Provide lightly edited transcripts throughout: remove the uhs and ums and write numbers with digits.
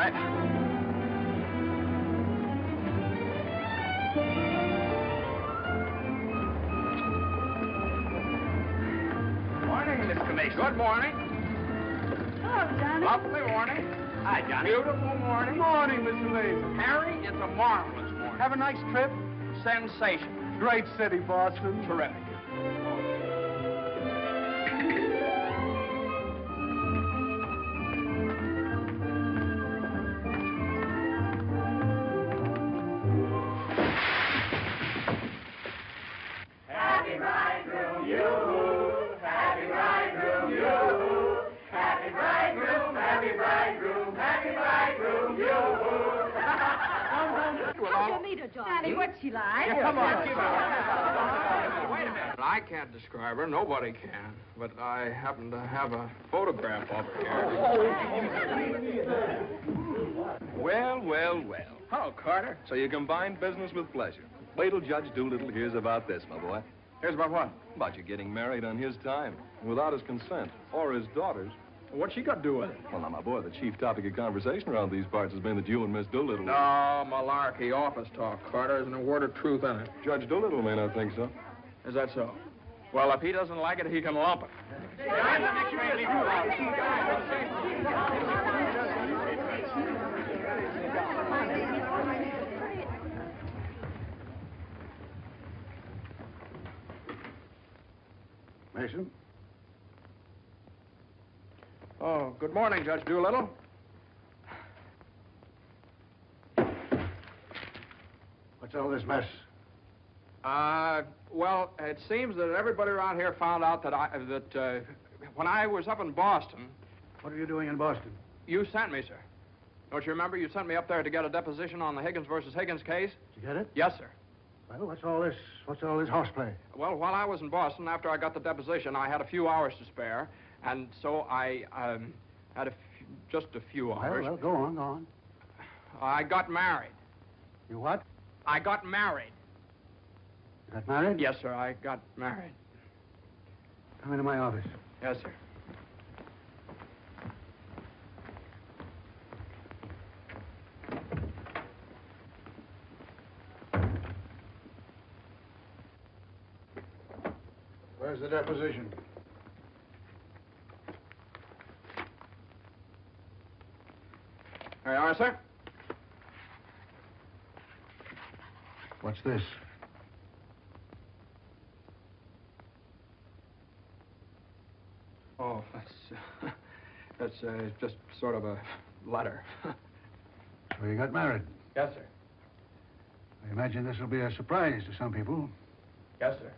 right. Morning, Miss Commission. Good morning. Hello, Johnny. Lovely morning. Hi, Johnny. Beautiful morning. Morning, Mr. Mason. Harry, it's a marvelous morning. Have a nice trip. Sensation. Great city, Boston. Terrific. Happy bridegroom, you. Happy bridegroom, you. Happy bridegroom, happy bridegroom, happy bridegroom, you. How'd you meet her, Johnny? What's she like? Come on. Wait a minute. I can't describe her. Nobody can. But I happen to have a photograph of her here. Well, well, well. Hello, Carter. So you combine business with pleasure. Wait till Judge Doolittle hears about this, my boy. Here's about what? About you getting married on his time, without his consent, or his daughter's. What's she got to do with it? Well, now, my boy, the chief topic of conversation around these parts has been that you and Miss Doolittle... No, malarkey, office talk, Carter. Isn't a word of truth in it. Judge Doolittle may not think so. Is that so? Well, if he doesn't like it, he can lump it. Mason? Oh, good morning, Judge Doolittle. What's all this mess? Well, it seems that everybody around here found out that when I was up in Boston... What are you doing in Boston? You sent me, sir. Don't you remember? You sent me up there to get a deposition on the Higgins versus Higgins case? Did you get it? Yes, sir. Well, what's all this horseplay? Well, while I was in Boston, after I got the deposition, I had a few hours to spare, and so I had just a few hours. Well, go on. I got married. You what? I got married. You got married? Yes, sir, I got married. Come into my office. Yes, sir. Where's the deposition? There you are, sir. What's this? Oh, that's just sort of a letter. So you got married. Yes, sir. I imagine this will be a surprise to some people. Yes, sir.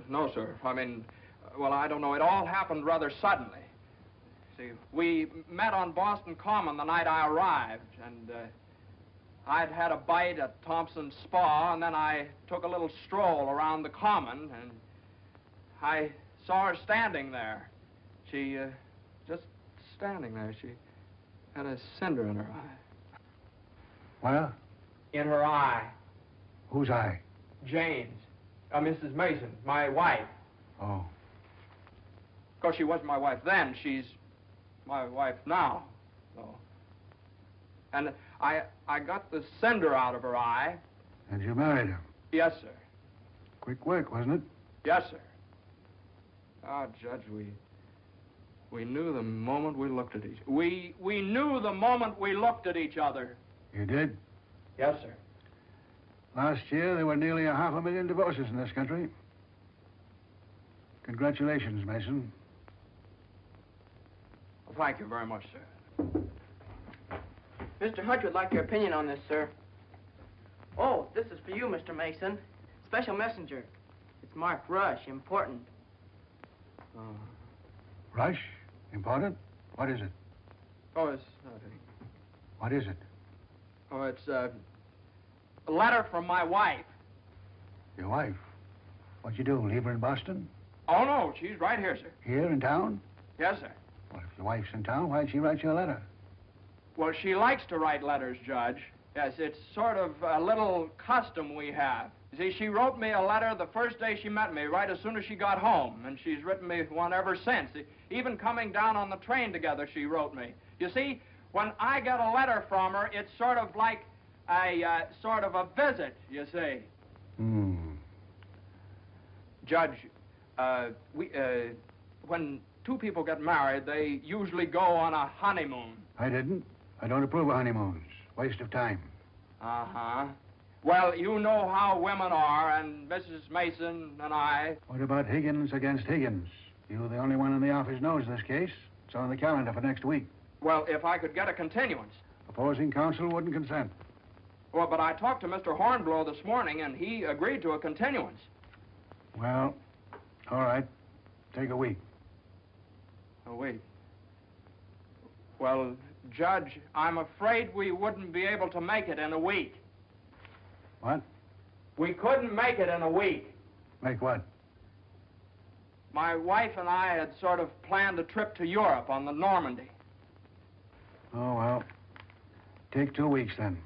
No, sir. I mean, well, I don't know. It all happened rather suddenly. See, we met on Boston Common the night I arrived, and I'd had a bite at Thompson's Spa, and then I took a little stroll around the Common, and I saw her standing there. She, just standing there. She had a cinder in her eye. Where? In her eye. Whose eye? Jane's. Mrs. Mason, my wife. Oh. Of course, she wasn't my wife then. She's my wife now. So. And I got the cinder out of her eye. And you married her? Yes, sir. Quick work, wasn't it? Yes, sir. Ah, Judge, we knew the moment we looked at each other. We knew the moment we looked at each other. You did? Yes, sir. Last year, there were nearly 500,000 divorces in this country. Congratulations, Mason. Well, thank you very much, sir. Mr. Hunt would like your opinion on this, sir. Oh, this is for you, Mr. Mason. Special messenger. It's marked Rush, important. Rush? Important? What is it? Oh, it's nothing. What is it? Oh, it's a letter from my wife. Your wife? What'd you do, leave her in Boston? Oh, no, she's right here, sir. Here in town? Yes, sir. Well, if your wife's in town, why'd she write you a letter? Well, she likes to write letters, Judge. Yes, it's sort of a little custom we have. You see, she wrote me a letter the first day she met me, right as soon as she got home, and she's written me one ever since. Even coming down on the train together, she wrote me. You see, when I get a letter from her, it's sort of like a sort of a visit, you see. Judge, when two people get married, they usually go on a honeymoon. I didn't. I don't approve of honeymoons. Waste of time. Uh-huh. Well, you know how women are, and Mrs. Mason and I... What about Higgins against Higgins? You're the only one in the office knows this case. It's on the calendar for next week. Well, if I could get a continuance. Opposing counsel wouldn't consent. Well, but I talked to Mr. Hornblow this morning, and he agreed to a continuance. Well, all right. Take a week. A week? Well, Judge, I'm afraid we wouldn't be able to make it in a week. What? We couldn't make it in a week. Make what? My wife and I had sort of planned a trip to Europe on the Normandy. Oh, well. Take 2 weeks, then.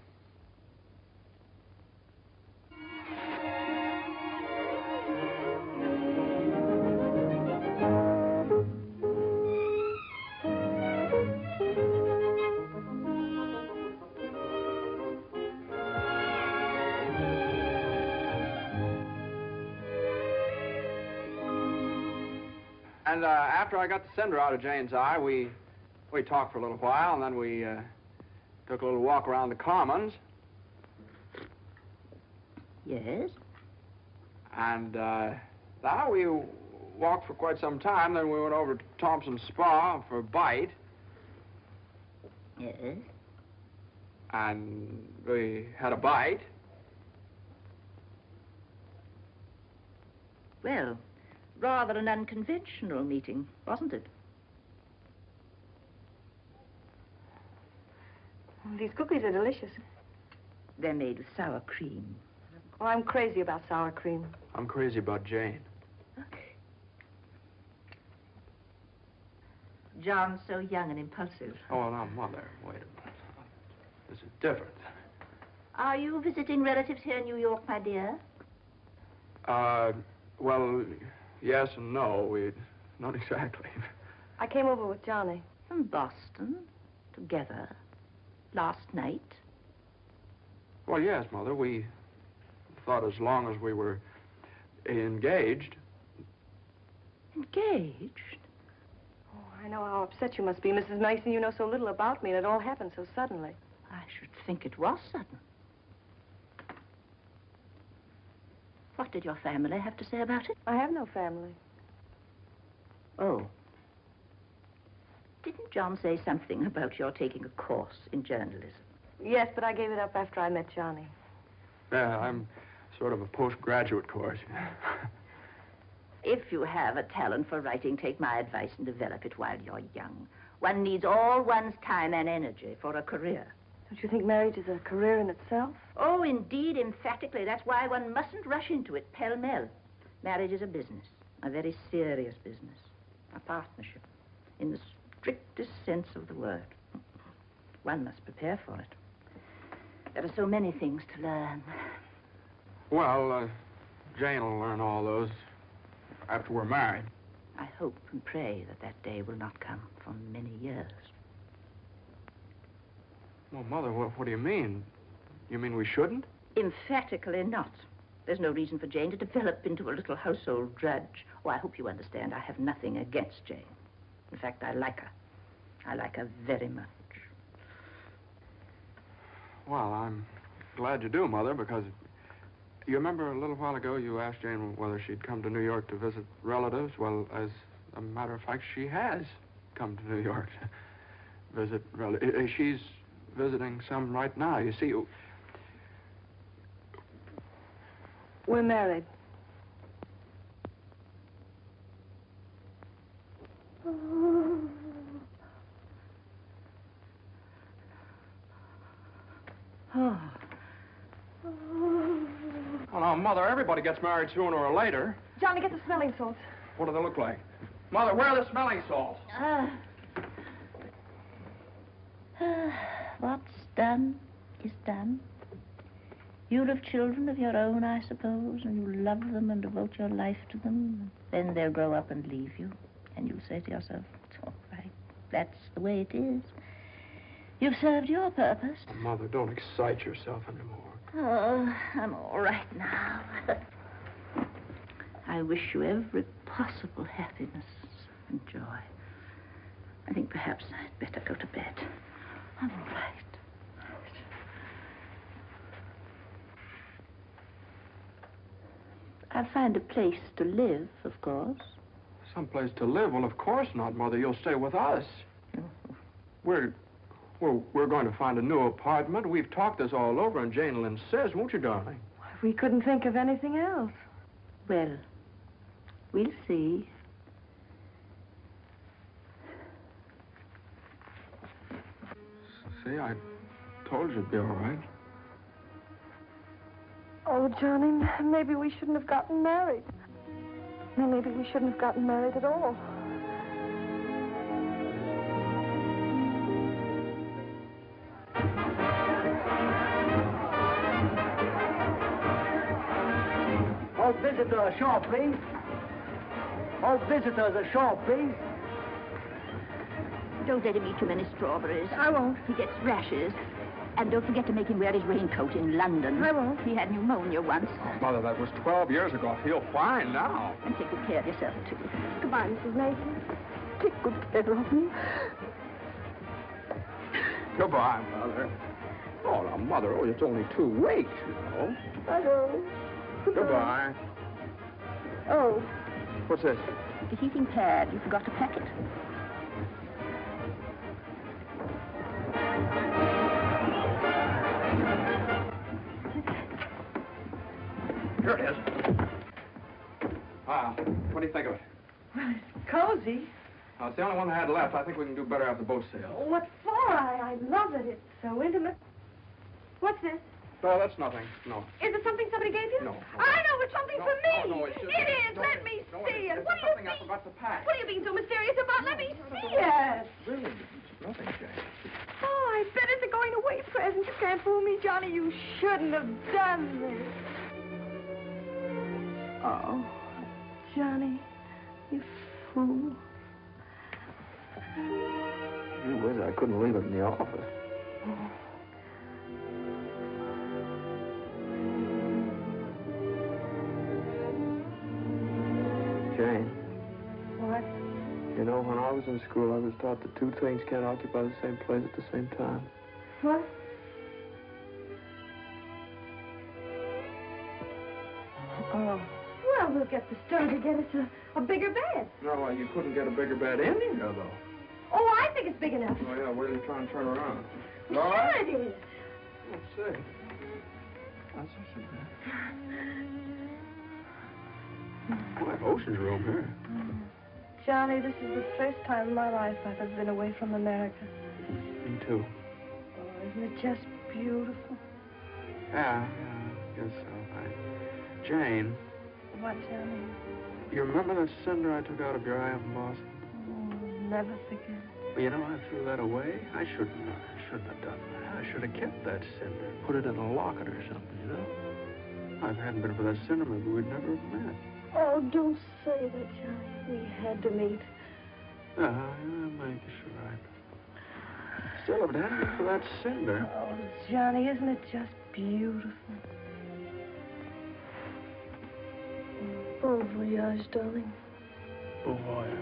And after I got the cinder out of Jane's eye, we talked for a little while, and then we took a little walk around the Commons. Yes? And now we walked for quite some time, then we went over to Thompson's Spa for a bite. Yes? And we had a bite. Well, rather an unconventional meeting, wasn't it? These cookies are delicious. They're made with sour cream. Oh, I'm crazy about sour cream. I'm crazy about Jane. John's so young and impulsive. Oh, now, Mother, wait a minute. This is different. Are you visiting relatives here in New York, my dear? Well, yes and no. Not exactly. I came over with Johnny. From Boston, together, last night. Well, yes, Mother. We thought as long as we were engaged. Engaged? Oh, I know how upset you must be, Mrs. Mason. You know so little about me, and it all happened so suddenly. I should think it was sudden. What did your family have to say about it? I have no family. Oh. Didn't John say something about your taking a course in journalism? Yes, but I gave it up after I met Johnny. Yeah, I'm sort of a postgraduate course. If you have a talent for writing, take my advice and develop it while you're young. One needs all one's time and energy for a career. Don't you think marriage is a career in itself? Oh, indeed, emphatically. That's why one mustn't rush into it pell-mell. Marriage is a business, a very serious business, a partnership, in the strictest sense of the word. One must prepare for it. There are so many things to learn. Well, Jane will learn all those after we're married. I hope and pray that that day will not come for many years. Well, Mother, what do you mean? You mean we shouldn't? Emphatically not. There's no reason for Jane to develop into a little household drudge. Oh, I hope you understand. I have nothing against Jane. In fact, I like her. I like her very much. Well, I'm glad you do, Mother, because you remember a little while ago you asked Jane whether she'd come to New York to visit relatives? Well, as a matter of fact, she has come to New York to visit relatives. She's visiting some right now. You see, We're married. Oh. well, now, Mother, everybody gets married sooner or later. Johnny, get the smelling salts. What do they look like? Mother, where are the smelling salts? What's done is done. You'll have children of your own, I suppose, and you'll love them and devote your life to them. Then they'll grow up and leave you, and you'll say to yourself, it's all right. That's the way it is. You've served your purpose. Oh, Mother, don't excite yourself anymore. Oh, I'm all right now. I wish you every possible happiness and joy. I think perhaps I'd better go to bed. I'm all right. I'll find a place to live, of course. Someplace to live? Well, of course not, Mother. You'll stay with us. We're going to find a new apartment. We've talked this all over, and Jane will insist, won't you, darling? We couldn't think of anything else. Well, we'll see. See, I told you it'd be all right. Oh, Johnny, maybe we shouldn't have gotten married. Maybe we shouldn't have gotten married at all. All visitors ashore, please. All visitors ashore, please. Don't let him eat too many strawberries. I won't. He gets rashes. And don't forget to make him wear his raincoat in London. I won't. He had pneumonia once. Oh, Mother, that was 12 years ago. I feel fine now. And take good care of yourself, too. Goodbye, Mrs. Mason. Take good care of me. Goodbye, Mother. Oh, now, Mother, it's only 2 weeks, you know. I know. Goodbye. Oh. What's this? The heating pad. You forgot to pack it. Here it is. What do you think of it? Well, it's cozy. It's the only one I had left. I think we can do better after the boat sails. What for? I love it. It's so intimate. What's this? No, that's nothing. No. Is it something somebody gave you? No. I know, it's something for me. No, it's just... It is. No, Let me no, see it. It's What do you something mean? I forgot to pack. What are you being so mysterious about? Let me see it. Really, it's nothing, Jane. Oh, I bet it's a going-away present. You can't fool me, Johnny. You shouldn't have done this. Oh, Johnny, you fool. Gee whiz, I couldn't leave it in the office. Jane. What? You know, when I was in school, I was taught that 2 things can't occupy the same place at the same time. What? Oh. Well, we'll get the stone to get us a bigger bed. No, you couldn't get a bigger bed in here, though. Oh, I think it's big enough. Oh, yeah, where are you trying to turn around? Sure it is. Let's see. That's not so bad. Boy, ocean's room here. Johnny, this is the first time in my life I've ever been away from America. Me too. Oh, isn't it just beautiful? Yeah, I guess so. Jane, What, Johnny? you remember that cinder I took out of your eye up in Boston? Oh, never forget. Well, you know, I threw that away. I shouldn't have done that. I should have kept that cinder, put it in a locket or something, you know? If it hadn't been for that cinder, maybe we'd never have met. Oh, don't say that, Johnny. We had to meet. Yeah, maybe you're right. Still, if it hadn't been for that cinder... Oh, Johnny, isn't it just beautiful? Bon voyage, darling. Bon voyage.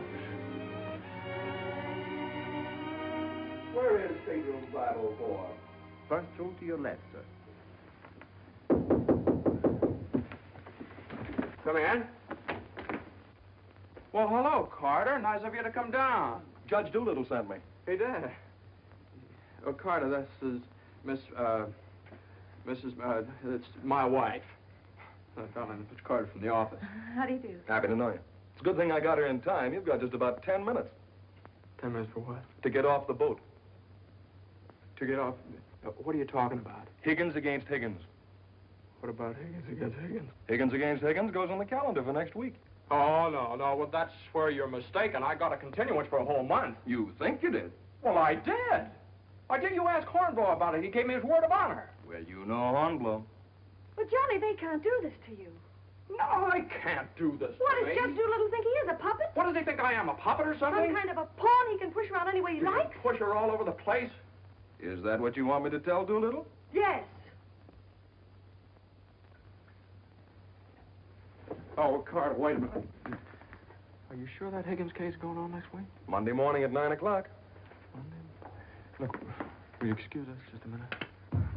Where is stateroom 504? First room to your left, sir. Come in. Well, hello, Carter. Nice of you to come down. Judge Doolittle sent me. He did. Oh, Carter, this is it's my wife. Darling, it's Carter from the office. How do you do? Happy to know you. It's a good thing I got here in time. You've got just about 10 minutes 10 minutes for what? to get off the boat. To get off... what are you talking about? Higgins against Higgins. What about Higgins against Higgins? Higgins against Higgins goes on the calendar for next week. Oh, no. Well, that's where you're mistaken. I got a continuance for a whole month. You think you did? Well, I did. Why didn't you ask Hornblow about it? He gave me his word of honor. Well, you know Hornblow. But, Johnny, they can't do this to you. No, they can't do this What to does me. Judge Doolittle think he is, a puppet? What does he think I am, a puppet or something? Some kind of a pawn he can push around any way he You can likes? push her all over the place. Is that what you want me to tell Doolittle? Yes. Oh, Carter, wait a minute. Are you sure that Higgins case is going on next week? Monday morning at 9 o'clock. Monday? Look, will you excuse us just a minute?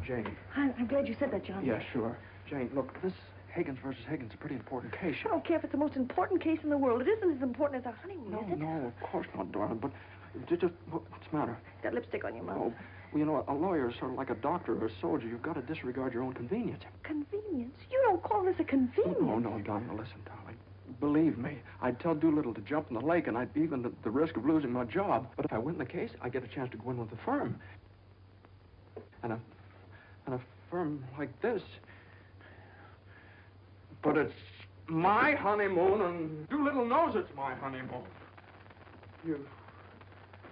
Jane. I'm glad you said that, Johnny. Yeah, sure. Jane, look, this Higgins versus Higgins is a pretty important case. I don't care if it's the most important case in the world. It isn't as important as our honeymoon, No, is it? no, of course not, darling, but what's the matter? That lipstick on your mouth. Oh, well, you know, a lawyer is sort of like a doctor or a soldier. You've got to disregard your own convenience. Convenience? You don't call this a convenience. No, darling, listen, darling. Believe me, I'd tell Doolittle to jump in the lake, and I'd be even the risk of losing my job. But if I win the case, I get a chance to go in with the firm. And a firm like this. But it's my honeymoon, and Doolittle knows it's my honeymoon.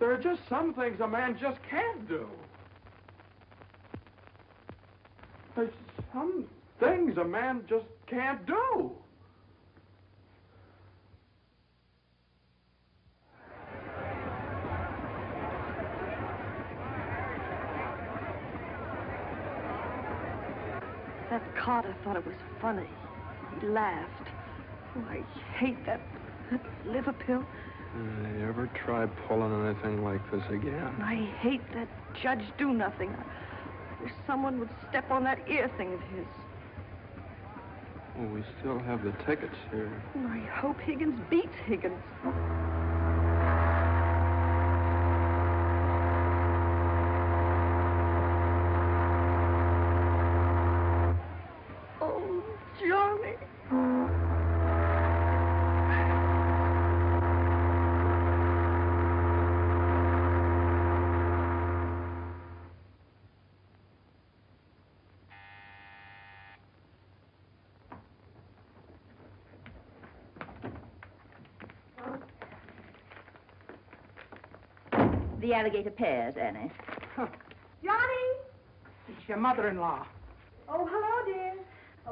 There are just some things a man just can't do. There's some things a man just can't do. That Carter thought it was funny. He laughed. Oh, I hate that liver pill. You ever try pulling anything like this again? I hate that Judge Do-Nothing. I wish someone would step on that ear thing of his. Well, we still have the tickets here. I hope Higgins beats Higgins. Oh, Johnny. The alligator pears, Annie. Johnny! It's your mother-in-law. Oh, hello, dear.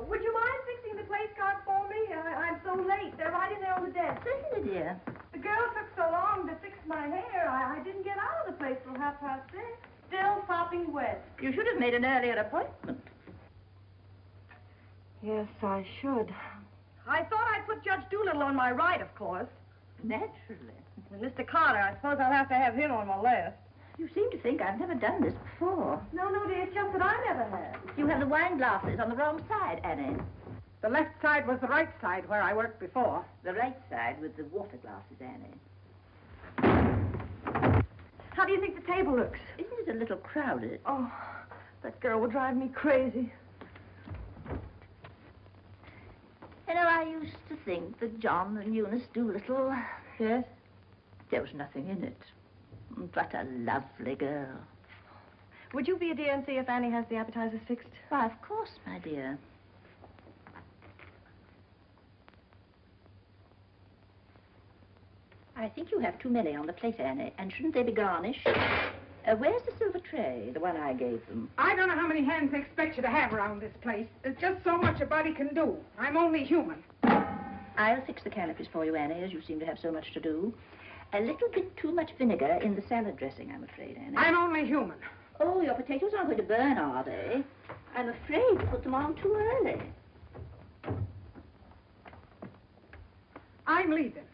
Would you mind fixing the place card for me? I'm so late. They're right in there on the desk. Certainly, dear. The girl took so long to fix my hair, I didn't get out of the place till 6:30. Still sopping wet. You should have made an earlier appointment. Yes, I should. I thought I'd put Judge Doolittle on my right, of course. Naturally. And Mr. Carter, I suppose I'll have to have him on my left. You seem to think I've never done this before. No, dear, it's just that I never have. You have the wine glasses on the wrong side, Annie. The left side was the right side where I worked before. The right side with the water glasses, Annie. How do you think the table looks? Isn't it a little crowded? Oh, that girl will drive me crazy. You know, I used to think that John and Eunice Doolittle... Yes? There was nothing in it. But a lovely girl. Would you be a dear and see if Annie has the appetizers fixed? Why, of course, my dear. I think you have too many on the plate, Annie, and shouldn't they be garnished? Where's the silver tray, the one I gave them? I don't know how many hands they expect you to have around this place. There's just so much a body can do. I'm only human. I'll fix the canopies for you, Annie, as you seem to have so much to do. A little bit too much vinegar in the salad dressing, I'm afraid, Annie. I'm only human. Oh, your potatoes aren't going to burn, are they? I'm afraid to put them on too early. I'm leaving.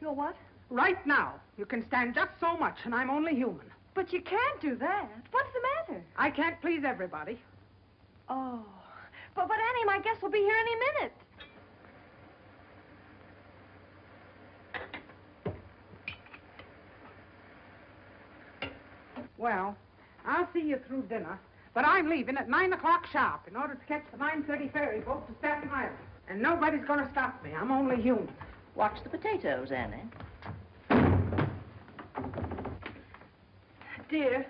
You're what? Right now. You can stand just so much, and I'm only human. But you can't do that. What's the matter? I can't please everybody. Oh. But Annie, my guest will be here any minute. Well, I'll see you through dinner, but I'm leaving at 9 o'clock sharp in order to catch the 9:30 ferry boat to Staten Island. And nobody's going to stop me. I'm only human. Watch the potatoes, Annie. Dear,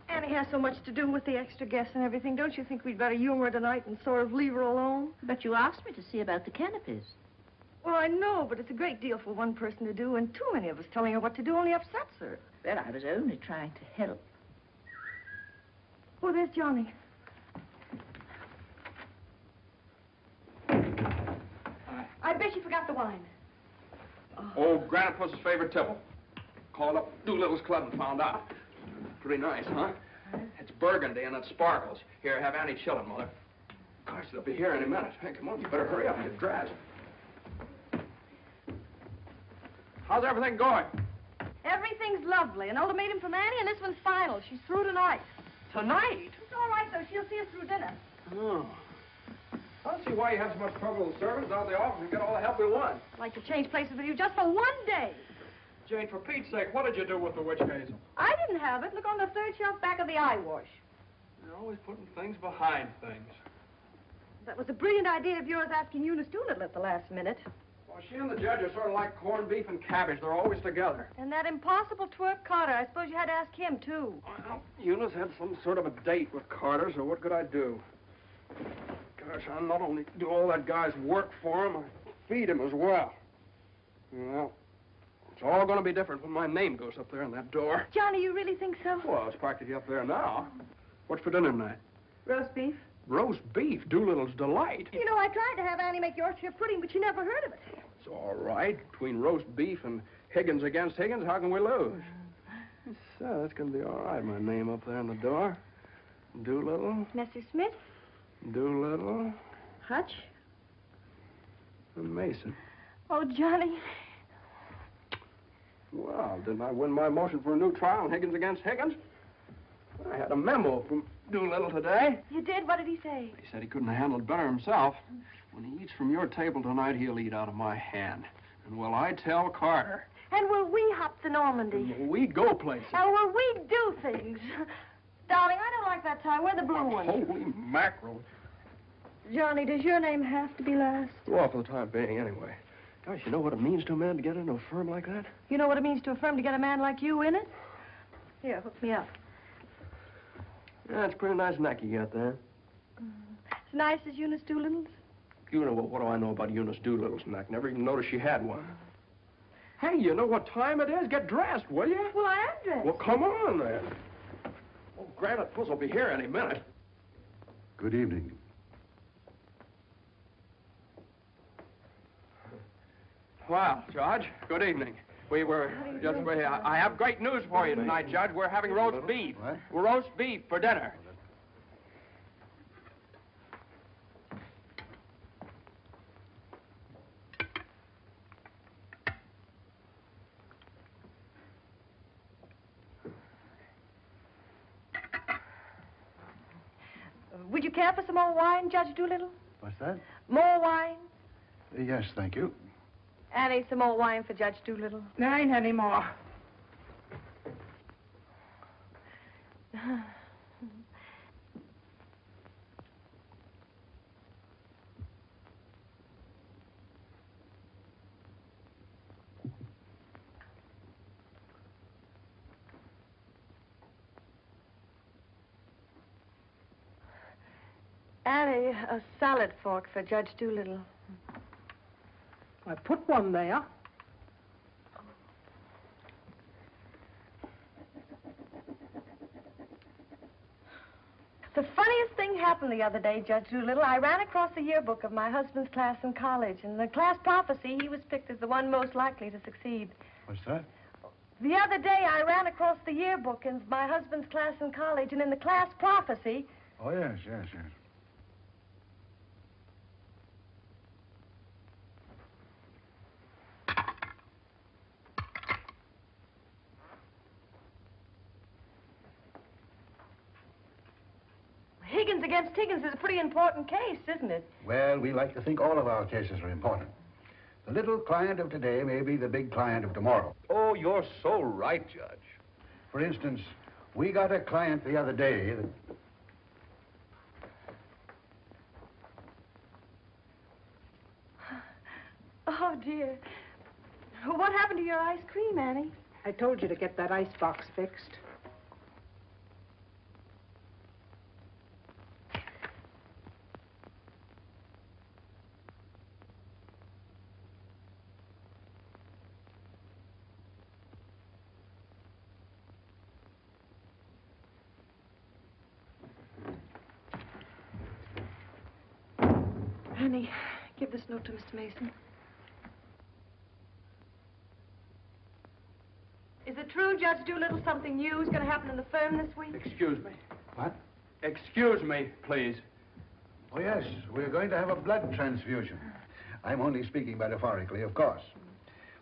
Annie has so much to do with the extra guests and everything. Don't you think we'd better humor her tonight and sort of leave her alone? But you asked me to see about the canopies. Well, I know, but it's a great deal for one person to do, and too many of us telling her what to do only upsets her. Well, I was only trying to help. Oh, there's Johnny. I bet you forgot the wine. Old Granite Puss's favorite tipple. Called up Doolittle's club and found out. Pretty nice, huh? It's burgundy and it sparkles. Here, have Annie chill it, Mother. Gosh, they'll be here any minute. Hey, come on, you better hurry up and get dressed. How's everything going? Everything's lovely. An ultimatum from Annie, and this one's final. She's through tonight. Tonight? It's all right, though. She'll see us through dinner. Oh. I don't see why you have so much trouble with servants. Out of the office and get all the help we want. I'd like to change places with you just for one day. Jane, for Pete's sake, what did you do with the witch hazel? I didn't have it. Look on the third shelf back of the eye wash. You're always putting things behind things. That was a brilliant idea of yours asking Eunice Doolittle at the last minute. Well, she and the judge are sort of like corned beef and cabbage. They're always together. And that impossible twerk Carter, I suppose you had to ask him, too. Well, Eunice had some sort of a date with Carter, so what could I do? Gosh, I not only do all that guy's work for him, I feed him as well. Well, it's all going to be different when my name goes up there on that door. Johnny, you really think so? Well, it's practically up there now. What's for dinner tonight? Roast beef. Roast beef, Doolittle's delight. You know, I tried to have Annie make Yorkshire pudding, but she never heard of it. It's all right. Between roast beef and Higgins against Higgins, how can we lose? So, that's going to be all right. My name up there on the door. Doolittle, Mr. Smith? Doolittle, Hutch? and Mason. Oh, Johnny. Well, didn't I win my motion for a new trial on Higgins against Higgins? I had a memo from Doolittle today. You did? What did he say? He said he couldn't have handled it better himself. When he eats from your table tonight, he'll eat out of my hand. And will I tell Carter? And will we hop to Normandy? And will we go places? And will we do things? Darling, I don't like that tie. Wear the blue one. Holy mackerel. Johnny, does your name have to be last? Well, for the time being, anyway. Gosh, you know what it means to a man to get into a firm like that? You know what it means to a firm to get a man like you in it? Here, hook me up. Yeah, it's a pretty nice neck you got there. As nice as Eunice Doolittle's? You know, what do I know about Eunice Doolittle's neck? Never even noticed she had one. Hey, you know what time it is? Get dressed, will you? Well, I am dressed. Well, come on, then. Oh, Granite Puss will be here any minute. Good evening. Well, Judge, good evening. I have great news for you tonight, Judge. We're having roast beef. What? We're roast beef for dinner. Would you care for some more wine, Judge Doolittle? What's that? More wine? Yes, thank you. Annie, some more wine for Judge Doolittle. There ain't any more. Annie, a salad fork for Judge Doolittle. I put one there. The funniest thing happened the other day, Judge Doolittle. I ran across the yearbook of my husband's class in college. In the class prophecy, he was picked as the one most likely to succeed. What's that? The other day, I ran across the yearbook in my husband's class in college, and in the class prophecy... Oh, yes, yes, yes. Higgins against Higgins is a pretty important case, isn't it? Well, we like to think all of our cases are important. The little client of today may be the big client of tomorrow. Oh, you're so right, Judge. For instance, we got a client the other day that... Oh, dear. What happened to your ice cream, Annie? I told you to get that icebox fixed. Johnny, give this note to Mr. Mason. Is it true, Judge Doolittle, something new is going to happen in the firm this week? Excuse me. What? Excuse me, please. Oh, yes. We're going to have a blood transfusion. I'm only speaking metaphorically, of course.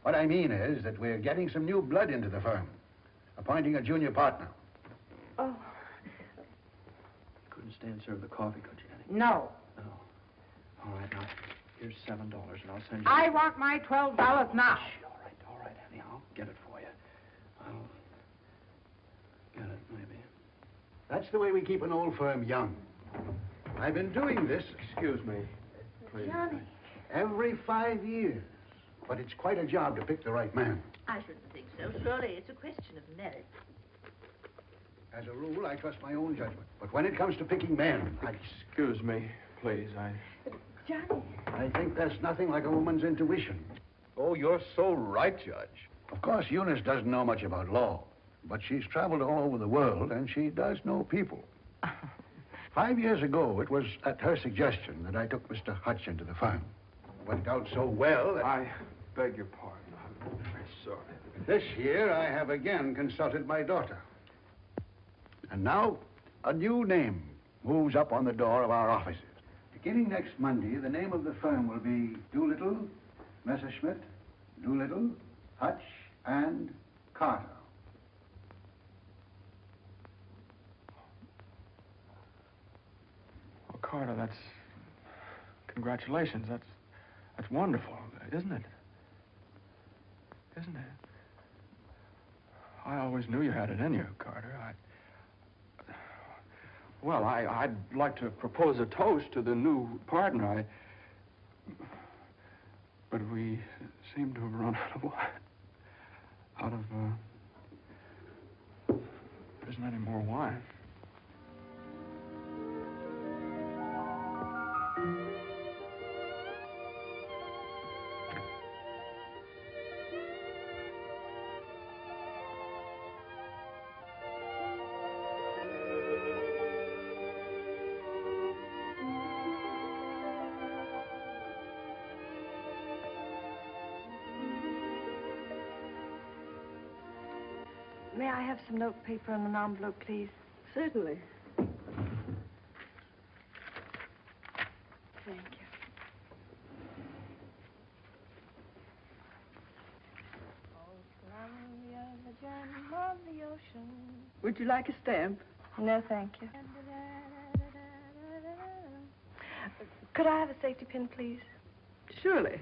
What I mean is that we're getting some new blood into the firm, appointing a junior partner. Oh. Couldn't stand serve the coffee, could you, Annie? No. No. All right, now, here's $7, and I'll send you... I want my $12 now. All right, Annie, I'll get it for you. I'll get it, maybe. That's the way we keep an old firm young. I've been doing this Excuse me, please. Johnny. every 5 years. But it's quite a job to pick the right man. I shouldn't think so. Surely it's a question of merit. As a rule, I trust my own judgment. But when it comes to picking men, Excuse me, please. Johnny. I think there's nothing like a woman's intuition. Oh, you're so right, Judge. Of course, Eunice doesn't know much about law, but she's traveled all over the world, and she does know people. 5 years ago, it was at her suggestion that I took Mr. Hutch into the firm. Went out so well that... I beg your pardon. I'm very sorry. This year, I have again consulted my daughter. And now, a new name moves up on the door of our offices. Beginning next Monday, the name of the firm will be Doolittle, Messerschmitt, Doolittle, Hutch, and Carter. Well, Carter, that's... Congratulations. That's wonderful, isn't it? Isn't it? I always knew you had it in you, Carter. Well, I'd like to propose a toast to the new partner. But we seem to have run out of wine. There isn't any more wine. May I have some notepaper and an envelope, please? Certainly. Thank you. Of the ocean. Would you like a stamp? No, thank you. Could I have a safety pin, please? Surely.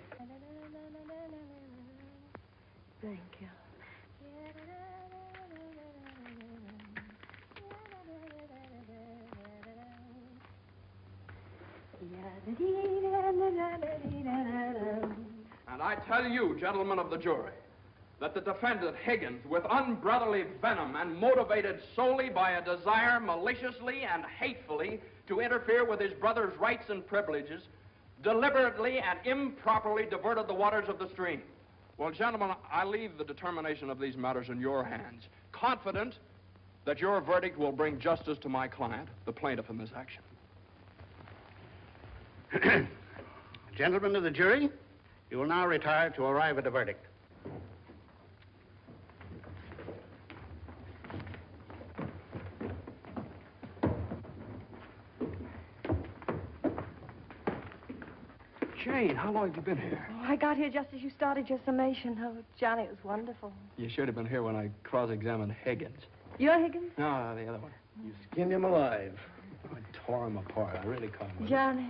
Thank you. And I tell you, gentlemen of the jury, that the defendant, Higgins, with unbrotherly venom and motivated solely by a desire maliciously and hatefully to interfere with his brother's rights and privileges, deliberately and improperly diverted the waters of the stream. Well, gentlemen, I leave the determination of these matters in your hands, confident that your verdict will bring justice to my client, the plaintiff in this action. Gentlemen of the jury, you will now retire to arrive at a verdict. Jane, how long have you been here? Oh, I got here just as you started your summation. Oh, Johnny, it was wonderful. You should have been here when I cross-examined Higgins. You're Higgins? No, the other one. You skinned him alive. I tore him apart. I really caught him. Johnny.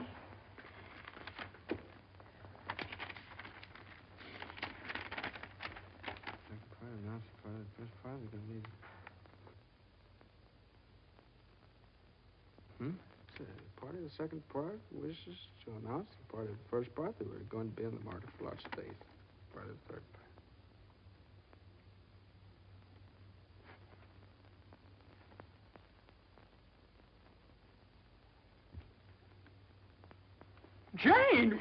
Part of the second part wishes to announce the part of the first part that we're going to be in the Martyr Flood state. Part of the third part. Jane!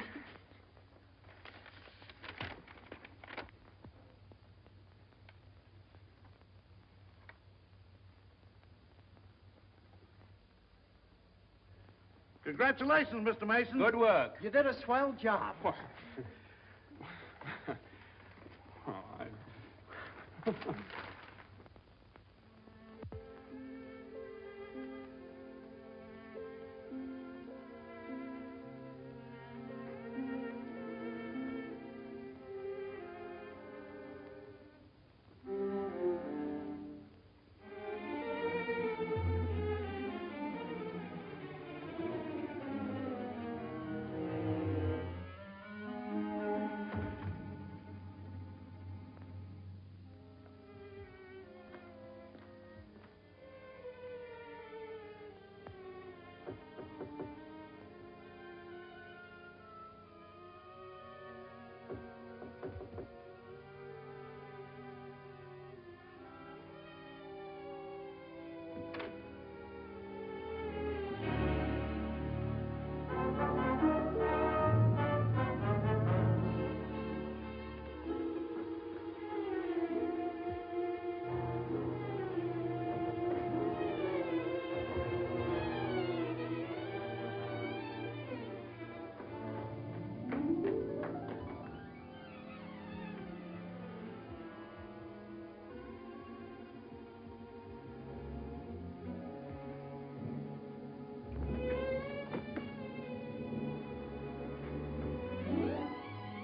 Congratulations, Mr. Mason. Good work. You did a swell job.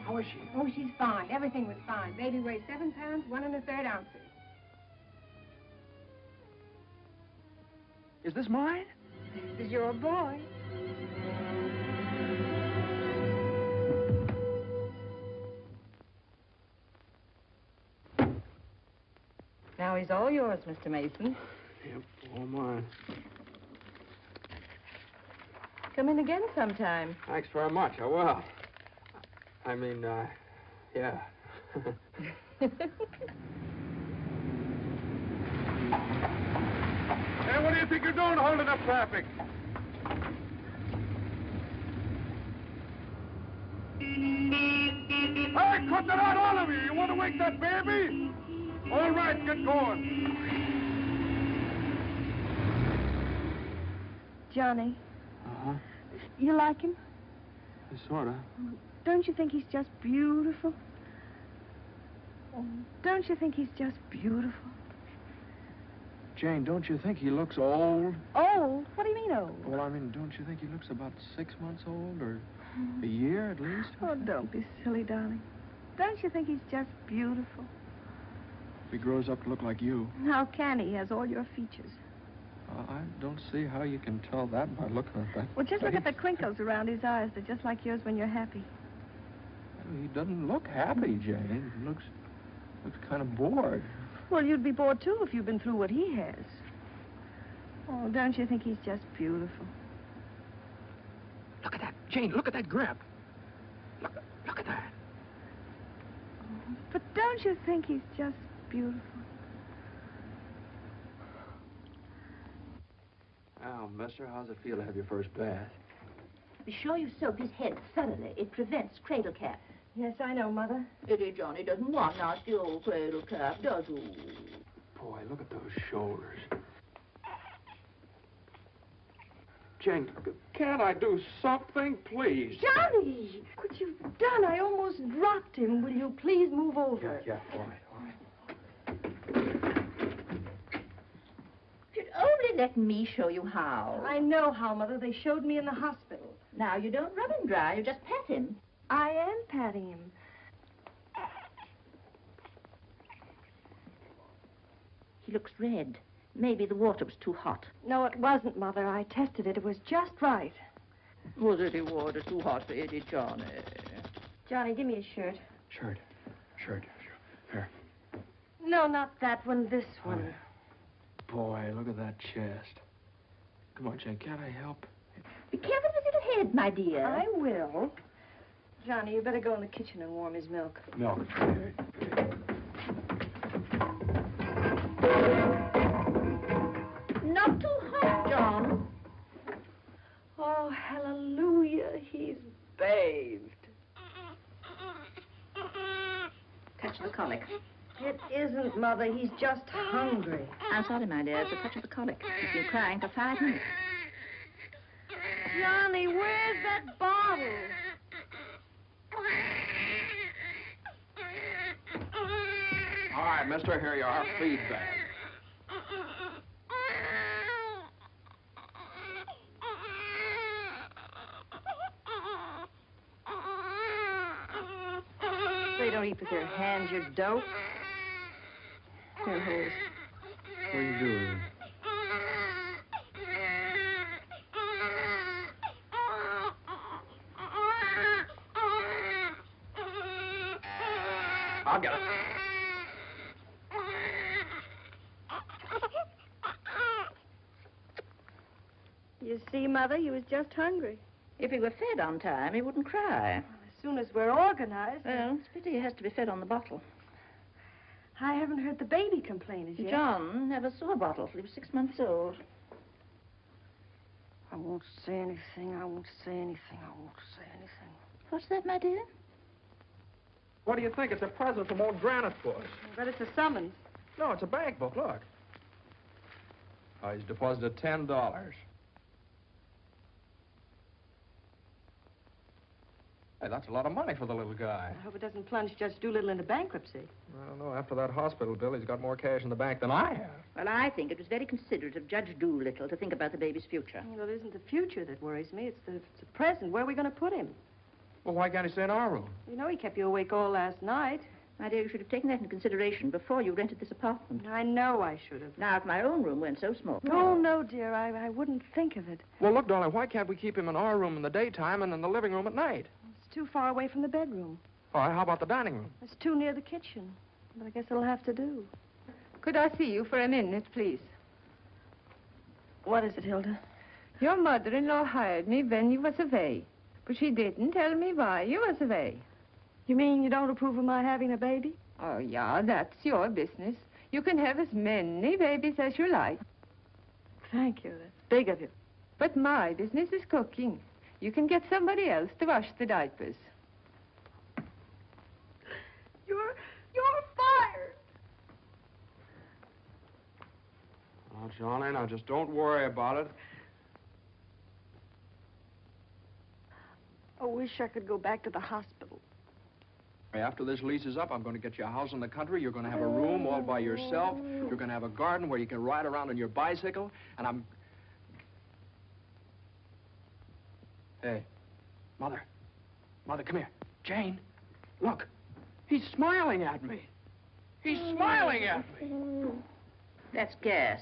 How is she? Oh, she's fine. Everything was fine. Baby weighs 7 pounds, 1 1/3 ounces. Is this mine? This is your boy. Now he's all yours, Mr. Mason. Yep, all mine. Come in again sometime. Thanks very much. I will. I mean, yeah. Hey, what do you think you're doing holding up traffic? Hey, cut that out, all of you! You want to wake that baby? All right, get going. Johnny, Uh-huh. you like him? Sort of. Don't you think he's just beautiful? Don't you think he's just beautiful? Jane, don't you think he looks old? Old? What do you mean old? Well, I mean, don't you think he looks about 6 months old, or a year at least? Oh, don't be silly, darling. Don't you think he's just beautiful? If he grows up to look like you. How can he? He has all your features. I don't see how you can tell that by looking at that. Well, just look at the face. crinkles around his eyes. They're just like yours when you're happy. He doesn't look happy, Jane. He looks kind of bored. Well, you'd be bored, too, if you'd been through what he has. Oh, don't you think he's just beautiful? Look at that, Jane. Look at that grip. Look at that. But don't you think he's just beautiful? Well, mister, how's it feel to have your first bath? Be sure you soak his head thoroughly. It prevents cradle cap. Yes, I know, Mother. Pity Johnny doesn't want nasty old cradle cap, does he? Boy, look at those shoulders. Jane, can't I do something, please? Johnny! What you've done, I almost dropped him. Will you please move over? Yeah, all right. If you'd only let me show you how. I know how, Mother. They showed me in the hospital. Now, you don't rub him dry, you just pat him. I am patting him. He looks red. Maybe the water was too hot. No, it wasn't, Mother. I tested it. It was just right. Was it the water too hot for Eddie, Johnny? Johnny, give me a shirt. Shirt. Here. No, not that one. This one. Boy, look at that chest. Come on, Jane, can't I help? Be careful with your head, my dear. I will. Johnny, you better go in the kitchen and warm his milk. Milk. Not too hot, John. Oh, hallelujah. He's bathed. Touch of the colic. It isn't, Mother. He's just hungry. I'm sorry, my dear. It's a touch of the colic. He's been crying for 5 minutes. Johnny, where's that bottle? All right, mister, here you are. Feed bag. They don't eat with their hands, you dope. Here, hold. What are you doing? I'll get it. You see, Mother, he was just hungry. If he were fed on time, he wouldn't cry. As soon as we're organized. Well, it's a pity he has to be fed on the bottle. I haven't heard the baby complain as yet. John never saw a bottle till he was 6 months old. I won't say anything. I won't say anything. I won't say anything. What's that, my dear? What do you think? It's a present from old Granite for us. But it's a summons. No, it's a bank book. Look. Oh, he's deposited $10. Hey, that's a lot of money for the little guy. I hope it doesn't plunge Judge Doolittle into bankruptcy. I don't know. After that hospital bill, he's got more cash in the bank than I have. Well, I think it was very considerate of Judge Doolittle to think about the baby's future. Well, it isn't the future that worries me. It's the present. Where are we going to put him? Well, why can't he stay in our room? You know he kept you awake all last night. My dear, you should have taken that into consideration before you rented this apartment. I know I should have. Now, if my own room weren't so small. Oh, no, dear. I wouldn't think of it. Well, look, darling, why can't we keep him in our room in the daytime and in the living room at night? It's too far away from the bedroom. All right, how about the dining room? It's too near the kitchen. But I guess it'll have to do. Could I see you for a minute, please? What is it, Hilda? Your mother-in-law hired me when you was away. But she didn't tell me why you was away. You mean you don't approve of my having a baby? Oh, yeah, that's your business. You can have as many babies as you like. Thank you. That's big of you. But my business is cooking. You can get somebody else to wash the diapers. You're fired. Oh, Johnny, now just don't worry about it. I wish I could go back to the hospital. After this lease is up, I'm going to get you a house in the country. You're going to have a room all by yourself. You're going to have a garden where you can ride around on your bicycle. And I'm... Hey, Mother. Mother, come here. Jane, look. He's smiling at me. He's smiling at me. That's gas.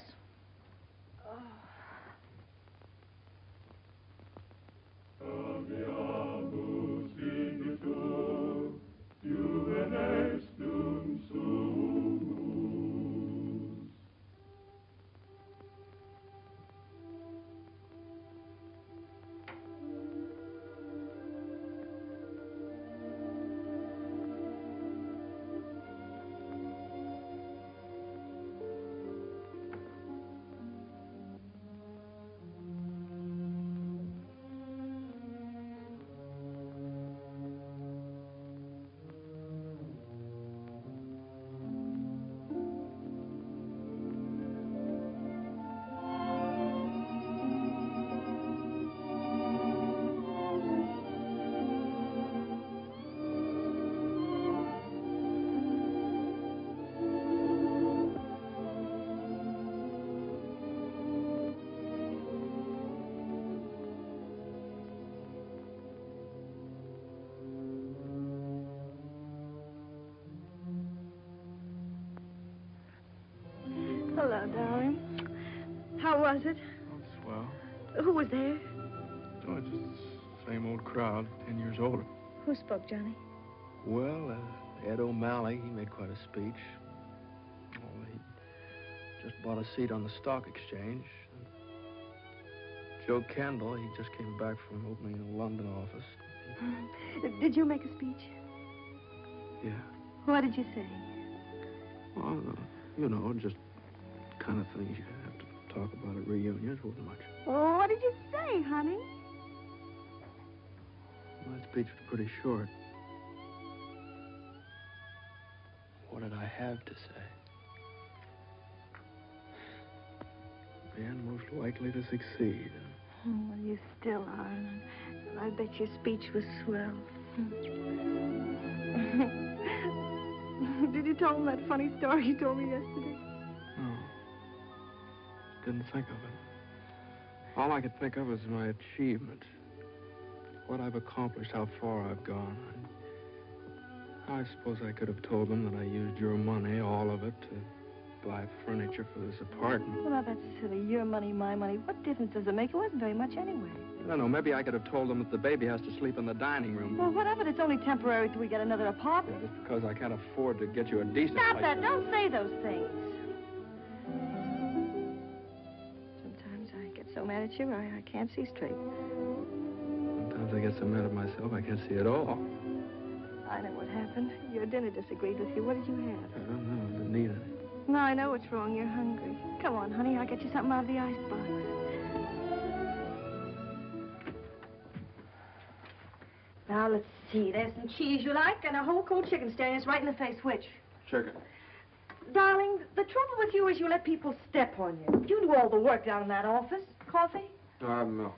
Hello, darling. How was it? Oh, swell. Who was there? Oh, it's just the same old crowd, 10 years older. Who spoke, Johnny? Well, Ed O'Malley, he made quite a speech. Oh, he just bought a seat on the stock exchange. Joe Kendall, he just came back from opening a London office. Did you make a speech? Yeah. What did you say? Well, you know, just kind of things you have to talk about at reunions. Wasn't much. Oh, what did you say, honey? Well, that speech was pretty short. What did I have to say? Man most likely to succeed. Well, you still are. And I bet your speech was swell. Did you tell him that funny story you told me yesterday? No. Didn't think of it. All I could think of was my achievements. What I've accomplished, how far I've gone. I suppose I could have told them that I used your money, all of it, to buy furniture for this apartment. Well, now, that's silly. Your money, my money. What difference does it make? It wasn't very much anyway. I don't know. Maybe I could have told them that the baby has to sleep in the dining room. Well, whatever. It's only temporary till we get another apartment. Just because I can't afford to get you a decent Stop place. that. Don't say those things. Sometimes I get so mad at you, I can't see straight. Sometimes I get so mad at myself, I can't see at all. I know what happened. Your dinner disagreed with you. What did you have? I don't know. Does it need it? No, I know what's wrong. You're hungry. Come on, honey. I'll get you something out of the icebox. Now, let's see. There's some cheese you like and a whole cold chicken staring us right in the face. Which? Chicken. Darling, the trouble with you is you let people step on you. You do all the work down in that office. Coffee? No, I have milk.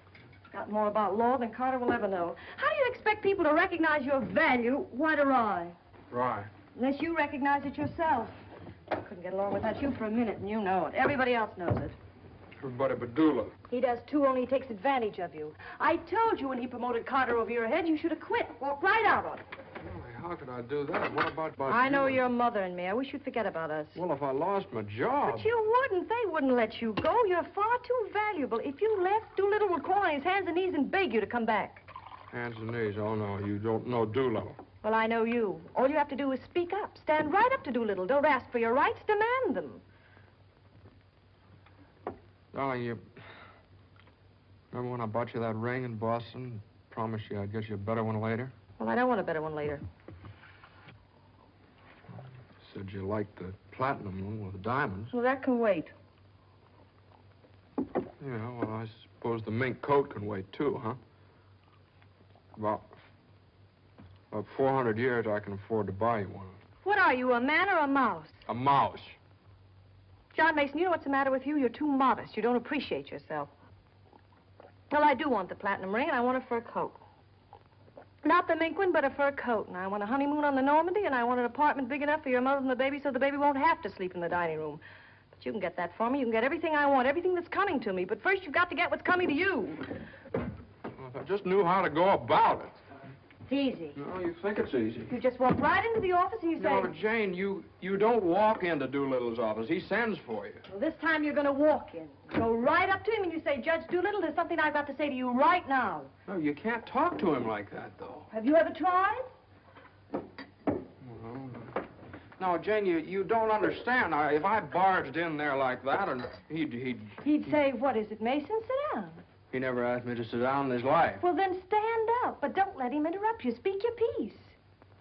Got more about law than Carter will ever know. How do you expect people to recognize your value? What a rye. Rye. Unless you recognize it yourself. I couldn't get along without you for a minute, and you know it. Everybody else knows it. Everybody but Dula. He does, too, only he takes advantage of you. I told you when he promoted Carter over your head, you should have quit. Walked right out on it. How could I do that? What about I know your mother and me. I wish you'd forget about us. Well, if I lost my job... But you wouldn't. They wouldn't let you go. You're far too valuable. If you left, Doolittle would crawl on his hands and knees and beg you to come back. Hands and knees? Oh, no, you don't know Doolittle. Well, I know you. All you have to do is speak up. Stand right up to Doolittle. Don't ask for your rights. Demand them. Darling, you... Remember when I bought you that ring in Boston? Promised you I'd get you a better one later? Well, I don't want a better one later. Said you liked the platinum one with the diamonds. Well, that can wait. Yeah, well, I suppose the mink coat can wait, too, huh? About 400 years, I can afford to buy you one. What are you, a man or a mouse? A mouse. John Mason, you know what's the matter with you? You're too modest. You don't appreciate yourself. Well, I do want the platinum ring, and I want a fur coat. Not the mink one, but a fur coat. And I want a honeymoon on the Normandy, and I want an apartment big enough for your mother and the baby so the baby won't have to sleep in the dining room. But you can get that for me. You can get everything I want, everything that's coming to me. But first, you've got to get what's coming to you. Well, if I just knew how to go about it. It's easy. No, you think it's easy. You just walk right into the office and you say... No, but Jane, you don't walk into Doolittle's office. He sends for you. Well, this time you're going to walk in. Go right up to him and you say, Judge Doolittle, there's something I've got to say to you right now. No, you can't talk to him like that, though. Have you ever tried? Well, no, Jane, you don't understand. If I barged in there like that, and He'd say, what is it, Mason? Sit down. He never asked me to sit down in his life. Well, then stand up, but don't let him interrupt you. Speak your piece.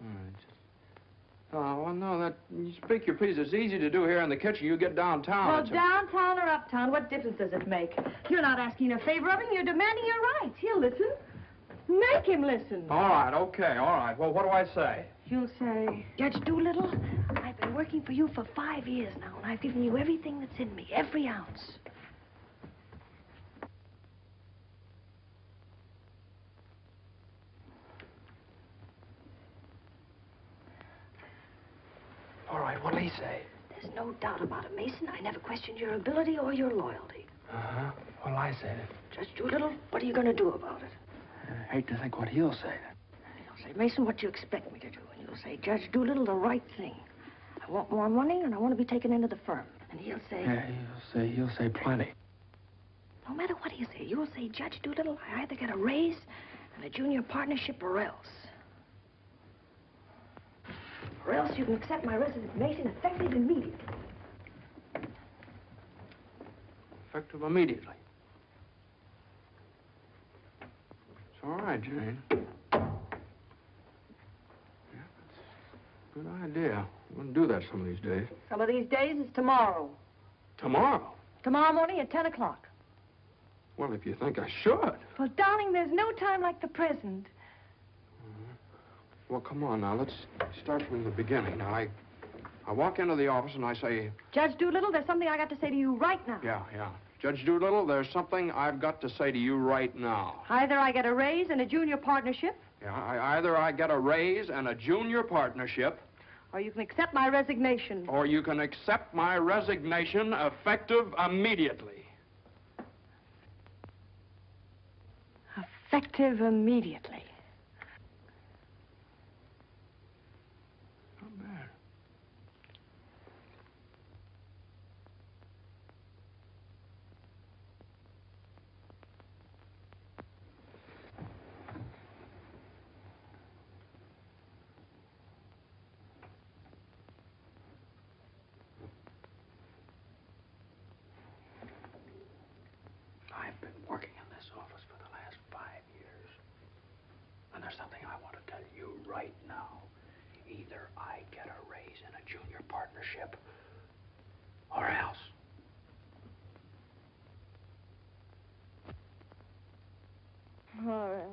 All right. Oh, well, no, you speak your piece. It's easy to do here in the kitchen. You get downtown. Well, downtown or uptown, what difference does it make? You're not asking a favor of him. You're demanding your rights. He'll listen. Make him listen. All right, okay, all right. Well, what do I say? You'll say, Judge Doolittle, I've been working for you for 5 years now, and I've given you everything that's in me, every ounce. All right, what'll he say? There's no doubt about it, Mason. I never questioned your ability or your loyalty. Uh-huh. What'll I say then? Judge Doolittle, what are you going to do about it? I hate to think what he'll say. He'll say, Mason, what do you expect me to do? And you'll say, Judge Doolittle, the right thing. I want more money, and I want to be taken into the firm. And he'll say... Yeah, he'll say plenty. No matter what he'll say, you'll say, Judge Doolittle, I either get a raise and a junior partnership or else. Or else you can accept my resignation effective immediately. Effective immediately. It's all right, Jane. Yeah, that's a good idea. I'm going to do that some of these days. Some of these days is tomorrow. Tomorrow? Tomorrow morning at 10 o'clock. Well, if you think I should. Well, darling, there's no time like the present. Well, come on now. Let's start from the beginning. Now, I walk into the office and I say... Judge Doolittle, there's something I got to say to you right now. Yeah. Judge Doolittle, there's something I've got to say to you right now. Either I get a raise and a junior partnership, Yeah, either I get a raise and a junior partnership, or you can accept my resignation. or you can accept my resignation effective immediately. Effective immediately. Not bad. I've been working in this office for the last 5 years. And there's something I want to tell you right now. Either I get a raise in a junior partnership, or else. Or else.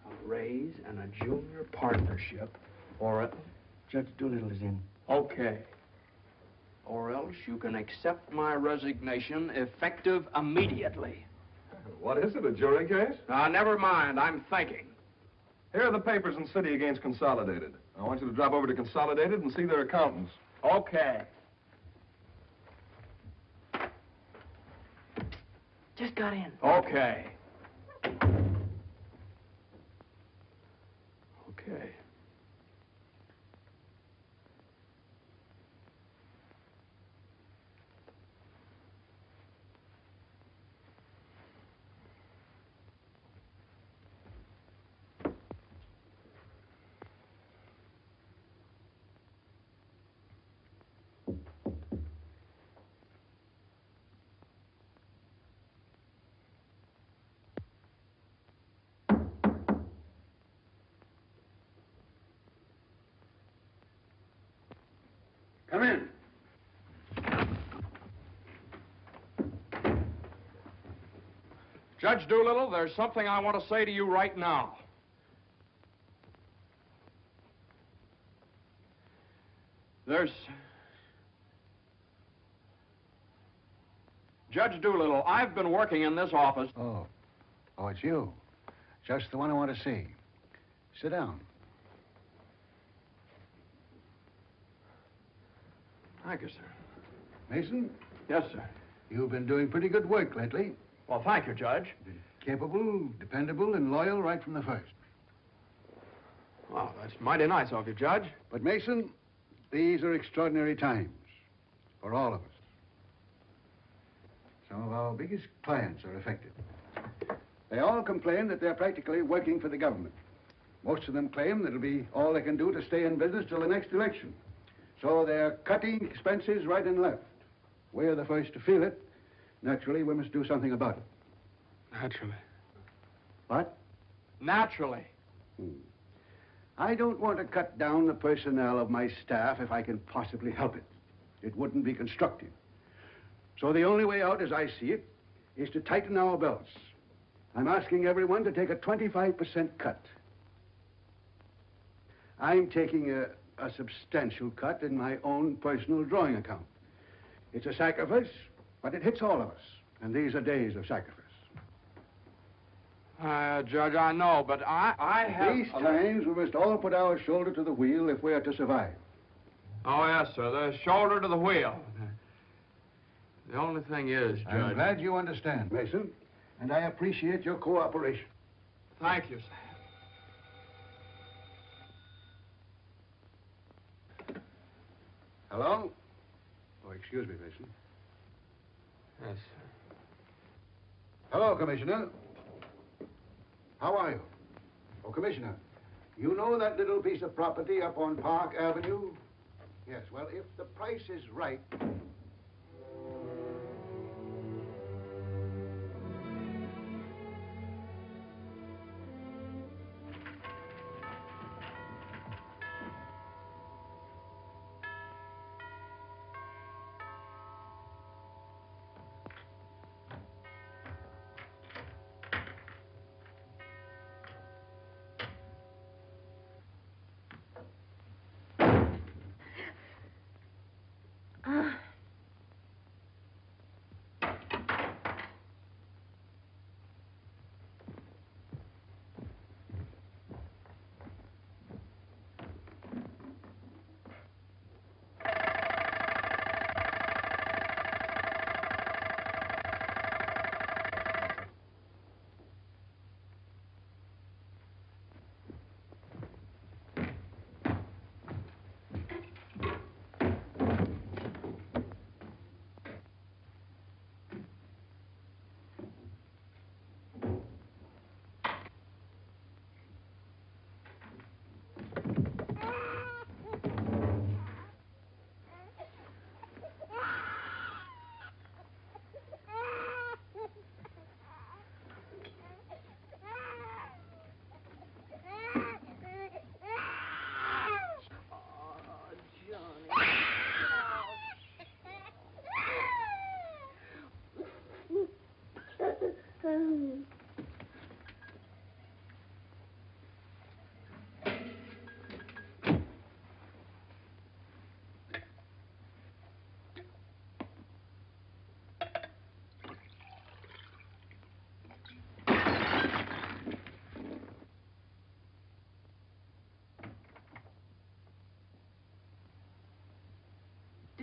A raise and a junior partnership, or a... Judge Doolittle is in. Okay. Or else you can accept my resignation effective immediately. What is it, a jury case? Never mind, I'm thinking. Here are the papers in city against Consolidated. I want you to drop over to Consolidated and see their accountants. Okay. Just got in. Okay. Okay. Come in. Judge Doolittle, there's something I want to say to you right now. Judge Doolittle, I've been working in this office. Oh, it's you. Just the one I want to see. Sit down. Thank you, sir. Mason, Yes, sir. you've been doing pretty good work lately. Well, thank you, Judge. Capable, dependable, and loyal right from the first. Well, that's mighty nice of you, Judge. But, Mason, these are extraordinary times for all of us. Some of our biggest clients are affected. They all complain that they're practically working for the government. Most of them claim that it'll be all they can do to stay in business till the next election. So they're cutting expenses right and left. We're the first to feel it. Naturally, we must do something about it. Naturally. What? Naturally. I don't want to cut down the personnel of my staff if I can possibly help it. It wouldn't be constructive. So the only way out, as I see it, is to tighten our belts. I'm asking everyone to take a 25% cut. I'm taking a substantial cut in my own personal drawing account. It's a sacrifice, but it hits all of us. And these are days of sacrifice. Judge, I know, but I have... These times, we must all put our shoulder to the wheel if we are to survive. Oh, yes, sir. The shoulder to the wheel. The only thing is, Judge... I'm glad you understand, Mason, and I appreciate your cooperation. Thank you, sir. Hello? Oh, excuse me, Mason. Yes, sir. Hello, Commissioner. How are you? Oh, Commissioner, you know that little piece of property up on Park Avenue? Yes, well, if the price is right...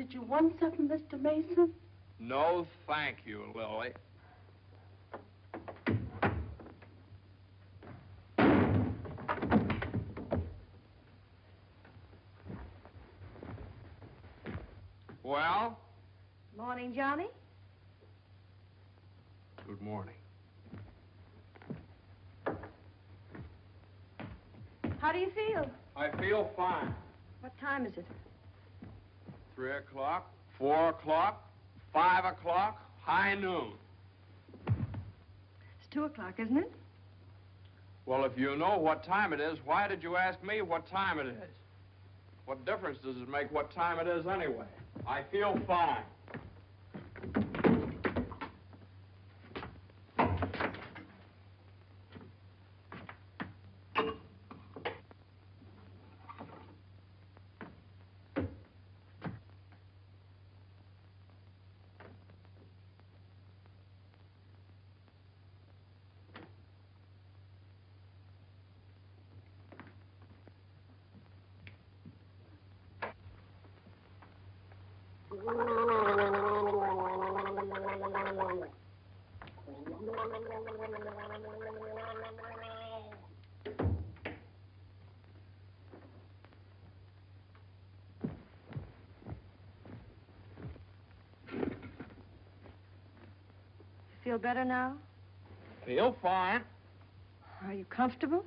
Did you want something, Mr. Mason? No, thank you, Lily. Well? Morning, Johnny. Good morning. How do you feel? I feel fine. What time is it? 3 o'clock, 4 o'clock, 5 o'clock, high noon. It's 2 o'clock, isn't it? Well, if you know what time it is, why did you ask me what time it is? What difference does it make what time it is anyway? I feel fine. Feel better now? Feel fine. Are you comfortable?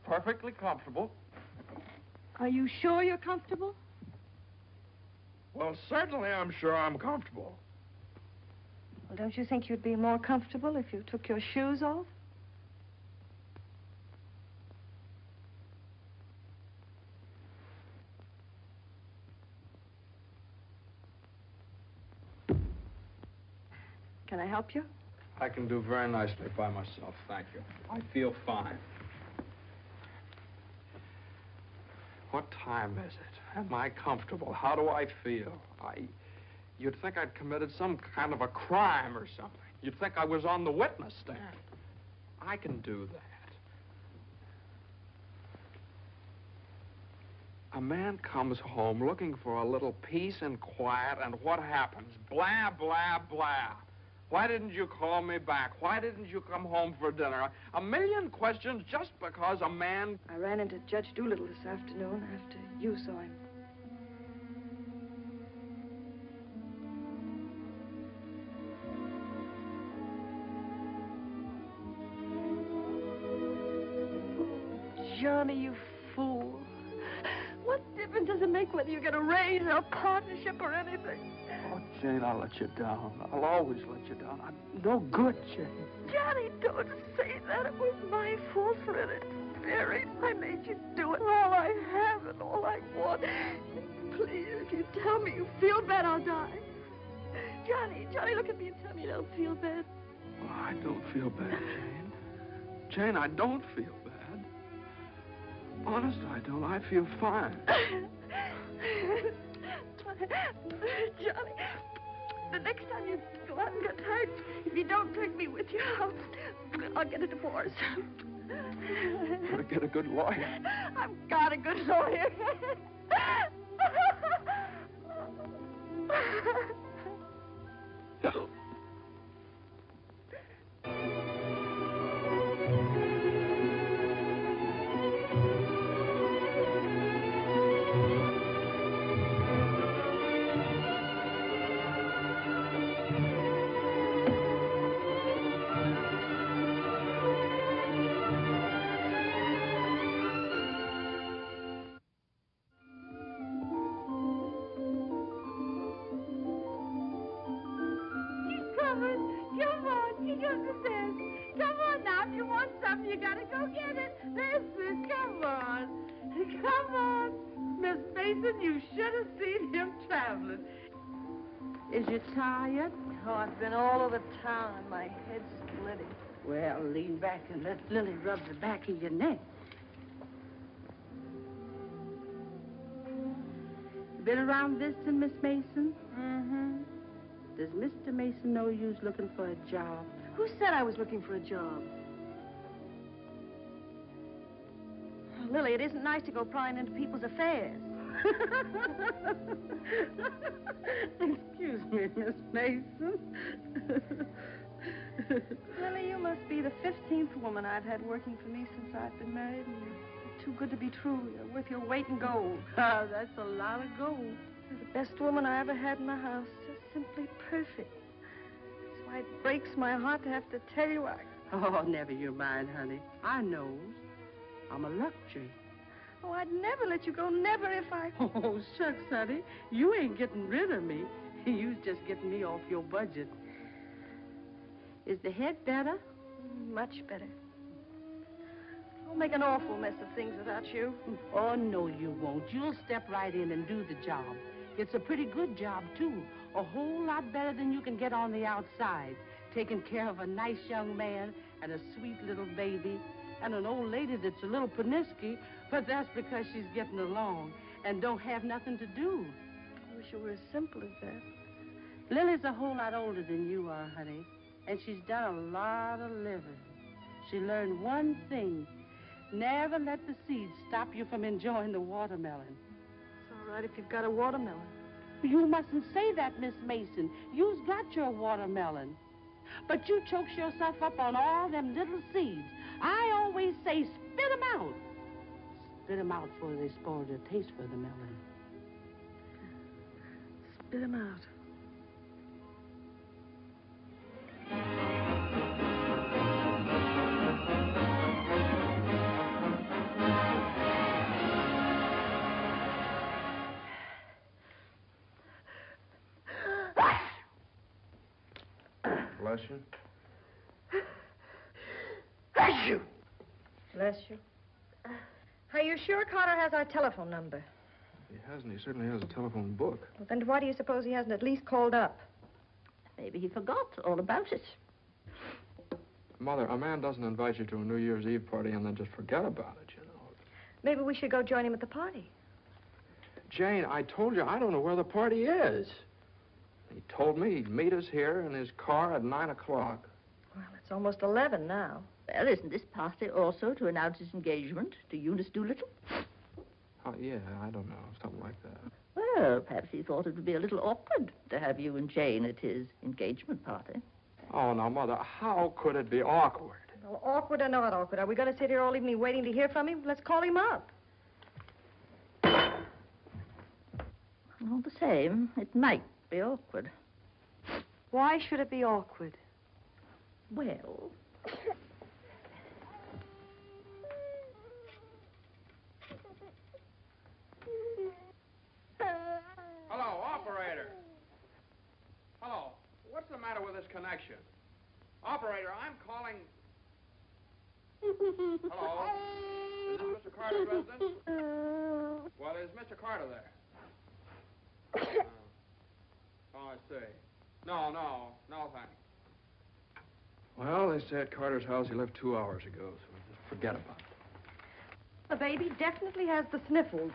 Perfectly comfortable. Are you sure you're comfortable? Well, certainly I'm sure I'm comfortable. Well, don't you think you'd be more comfortable if you took your shoes off? Can I help you? I can do very nicely by myself, thank you. I feel fine. What time is it? Am I comfortable? How do I feel? You'd think I'd committed some kind of a crime or something. You'd think I was on the witness stand. I can do that. A man comes home looking for a little peace and quiet, and what happens? Blah, blah, blah. Why didn't you call me back? Why didn't you come home for dinner? A million questions just because a man... I ran into Judge Doolittle this afternoon after you saw him. Johnny, you fool. What difference does it make whether you get a raise or a partnership or anything? Oh, Jane, I'll let you down. I'll always let you down. I'm no good, Jane. Johnny, don't say that. It was my fault for it. Very. I made you do it. All I have and all I want. Please, if you tell me you feel bad, I'll die. Johnny, look at me and tell me you don't feel bad. Oh, I don't feel bad, Jane. Jane, I don't feel bad. Honest, I don't. I feel fine. Johnny, the next time you go out and get hurt, if you don't take me with you, I'll get a divorce. Better get a good lawyer. I've got a good lawyer. Is you tired? Oh, I've been all over town and my head's splitting. Well, lean back and let Lily rub the back of your neck. Been around visiting, Miss Mason? Mm-hmm. Does Mr. Mason know you was looking for a job? Who said I was looking for a job? Oh, Lily, it isn't nice to go prying into people's affairs. Excuse me, Miss Mason. Lily, you must be the 15th woman I've had working for me since I've been married, and you're too good to be true. You're worth your weight in gold. Ah, that's a lot of gold. You're the best woman I ever had in the house. Just simply perfect. That's why it breaks my heart to have to tell you Oh, never you mind, honey. I knows. I'm a luxury. Oh, I'd never let you go, never if I... Oh, shucks, honey. You ain't getting rid of me. You's just getting me off your budget. Is the head better? Much better. I'll make an awful mess of things without you. Oh, no, you won't. You'll step right in and do the job. It's a pretty good job, too. A whole lot better than you can get on the outside. Taking care of a nice young man and a sweet little baby and an old lady that's a little panicky, but that's because she's getting along and don't have nothing to do. I wish it were as simple as that. Lily's a whole lot older than you are, honey, and she's done a lot of living. She learned one thing. Never let the seeds stop you from enjoying the watermelon. It's all right if you've got a watermelon. You mustn't say that, Miss Mason. You've got your watermelon. But you chokes yourself up on all them little seeds. I always say, spit 'em out. Spit 'em out before they spoil their taste for the melon. Spit 'em out. Bless you. Bless you. Bless you. Are you sure Carter has our telephone number? He hasn't. He certainly has a telephone book. Well, then why do you suppose he hasn't at least called up? Maybe he forgot all about it. Mother, a man doesn't invite you to a New Year's Eve party and then just forget about it, you know. Maybe we should go join him at the party. Jane, I told you I don't know where the party is. He told me he'd meet us here in his car at 9 o'clock. Well, it's almost 11 now. Well, isn't this party also to announce his engagement to Eunice Doolittle? Oh, yeah, I don't know, something like that. Well, perhaps he thought it would be a little awkward to have you and Jane at his engagement party. Oh, now, Mother, how could it be awkward? Well, awkward or not awkward, are we going to sit here all evening waiting to hear from him? Let's call him up. All the same, it might be awkward. Why should it be awkward? Well... Hello, operator. Hello. What's the matter with this connection? Operator, I'm calling... Hello? Is this Mr. Carter's residence? Well, is Mr. Carter there? Oh, I see. No, thanks. Well, they say at Carter's house he left 2 hours ago, so just forget about it. The baby definitely has the sniffles.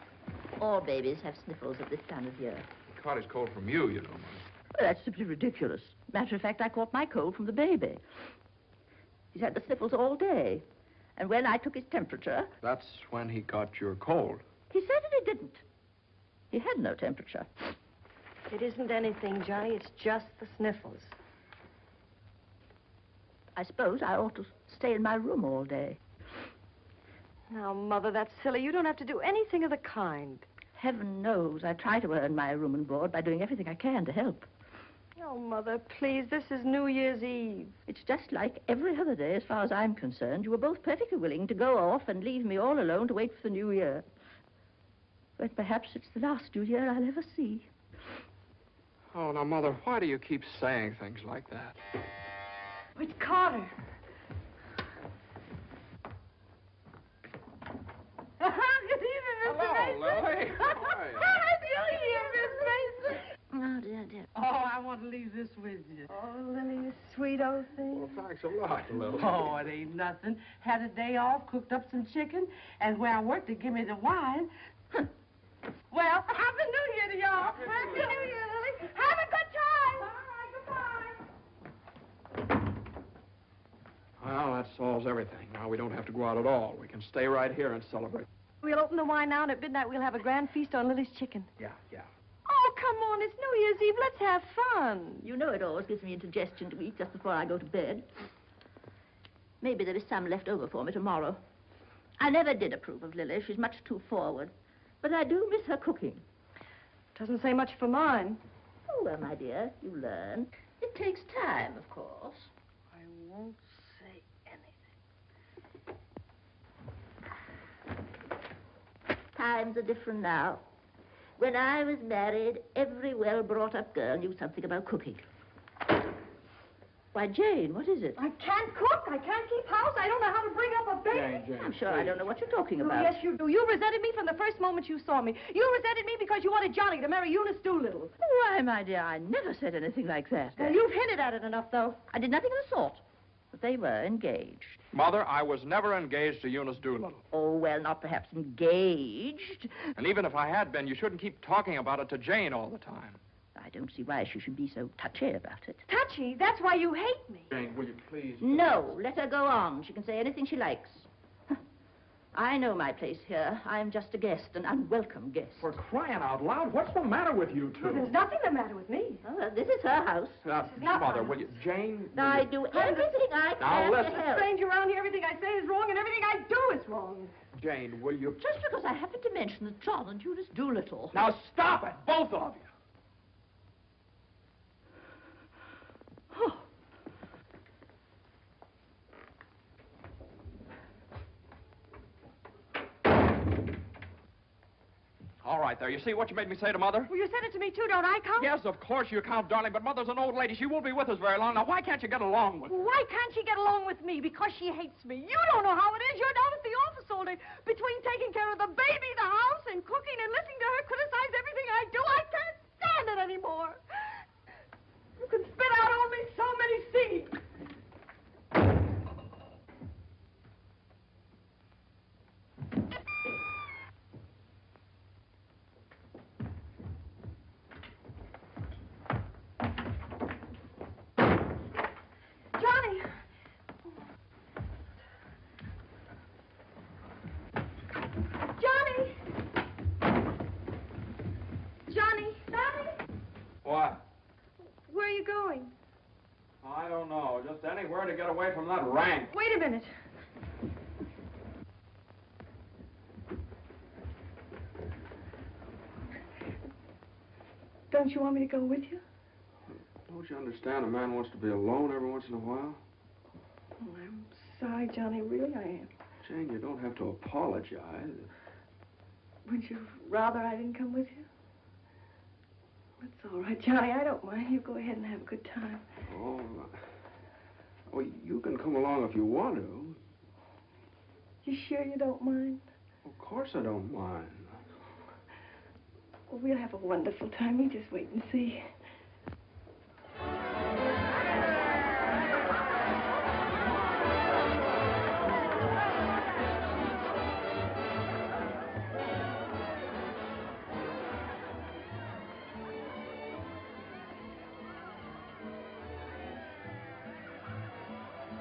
All babies have sniffles at this time of year. He caught his cold from you, you know, Mother. Well, that's simply ridiculous. Matter of fact, I caught my cold from the baby. He's had the sniffles all day. And when I took his temperature... That's when he got your cold. He certainly didn't. He had no temperature. It isn't anything, Johnny. It's just the sniffles. I suppose I ought to stay in my room all day. Now, Mother, that's silly. You don't have to do anything of the kind. Heaven knows I try to earn my room and board by doing everything I can to help. Oh, Mother, please, this is New Year's Eve. It's just like every other day as far as I'm concerned. You were both perfectly willing to go off and leave me all alone to wait for the New Year. But perhaps it's the last New Year I'll ever see. Oh, now, Mother, why do you keep saying things like that? It's Carter. Good evening, Mr. Hello, Mason. Lily. How are you? Happy New Year, Miss Mason. Oh, dear. Oh, I want to leave this with you. Oh, Lily, you sweet old thing. Well, thanks a lot, Lily. Oh, it ain't nothing. Had a day off, cooked up some chicken, and where I worked, they give me the wine. Well, Happy New Year to y'all. Happy New Year. Lily. Have a good time. All right, goodbye. Well, that solves everything. Now we don't have to go out at all. We can stay right here and celebrate. We'll open the wine now, and at midnight we'll have a grand feast on Lily's chicken. Yeah. Oh, come on. It's New Year's Eve. Let's have fun. You know it always gives me indigestion to eat just before I go to bed. Maybe there is some left over for me tomorrow. I never did approve of Lily. She's much too forward. But I do miss her cooking. Doesn't say much for mine. Oh, well, my dear, you learn. It takes time, of course. I won't say anything. Times are different now. When I was married, every well-brought-up girl knew something about cooking. Why, Jane, what is it? I can't cook. I can't keep house. I don't know how to bring up a baby. Jane, I'm sure please. I don't know what you're talking Oh, about. yes, you do. You resented me from the first moment you saw me. You resented me because you wanted Johnny to marry Eunice Doolittle. Why, my dear, I never said anything like that. Well, you've hinted at it enough, though. I did nothing of the sort. But they were engaged. Mother, I was never engaged to Eunice Doolittle. Oh, well, not perhaps engaged. And even if I had been, you shouldn't keep talking about it to Jane all the time. I don't see why she should be so touchy about it. Touchy? That's why you hate me. Jane, will you please? No, let her go on. She can say anything she likes. I know my place here. I'm just a guest, an unwelcome guest. For crying out loud, what's the matter with you Well, two? there's nothing the matter with me. Oh, this is her house. not Mother, mine. will you? Jane, will I you- do everything I Now, can to listen. help. Strange around here, everything I say is wrong, and everything I do is wrong. Jane, will you? Just because I happened to mention that John and Eunice Doolittle. Now stop it, both of you. Oh. All right, there. You see what you made me say to Mother? Well, you said it to me, too. Don't I count? Yes, of course you count, darling, but Mother's an old lady. She won't be with us very long. Now, why can't you get along with her? Why can't she get along with me? Because she hates me. You don't know how it is. You're down at the office all day. Between taking care of the baby, the house, and cooking, and listening to her criticize everything I do, I can't stand it anymore. You can spit out only so many seeds. Johnny! Johnny! Johnny! Johnny! What? Where are you going? I don't know. Just anywhere to get away from that rank. Wait a minute. Don't you want me to go with you? Don't you understand? A man wants to be alone every once in a while. Oh, I'm sorry, Johnny. Really, I am. Jane, you don't have to apologize. Would you rather I didn't come with you? That's all right, Johnny. I don't mind. You go ahead and have a good time. Oh, you can come along if you want to. You sure you don't mind? Of course I don't mind. Well, we'll have a wonderful time. You just wait and see.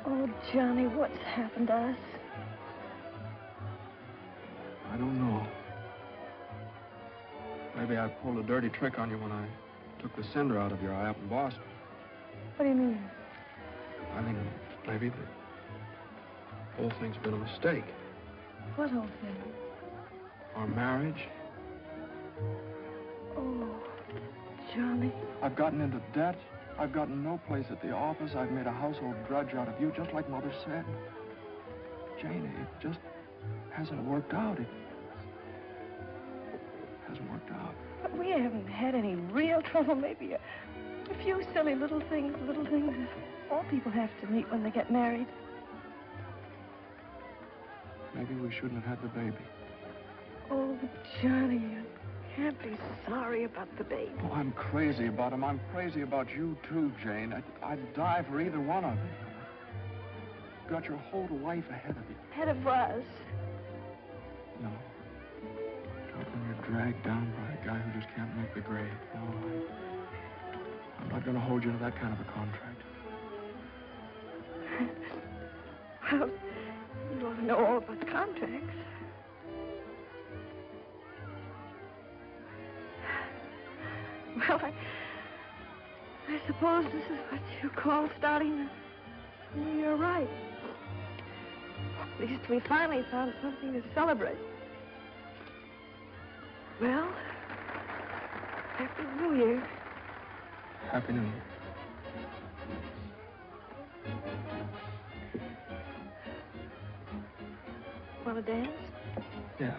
Oh, Johnny, what's happened to us? I don't know. Maybe I pulled a dirty trick on you when I took the cinder out of your eye up in Boston. What do you mean? I mean, maybe the whole thing's been a mistake. What whole thing? Our marriage. Oh, Johnny. I've gotten into debt. I've gotten no place at the office. I've made a household drudge out of you, just like Mother said. Jane, it just hasn't worked out. It hasn't worked out. But we haven't had any real trouble. Maybe a few silly little things all people have to meet when they get married. Maybe we shouldn't have had the baby. Oh, Johnny, you can't be sorry about the baby. Oh, I'm crazy about him. I'm crazy about you, too, Jane. I'd die for either one of you. You've got your whole life ahead of you. Ahead of us. No. Not when you're dragged down by a guy who just can't make the grade. No, I'm not going to hold you to that kind of a contract. Well, you ought to know all about contracts. Well, I suppose this is what you call starting. You're right. At least we finally found something to celebrate. Well, Happy New Year. Happy New Year. Want to dance? Yeah.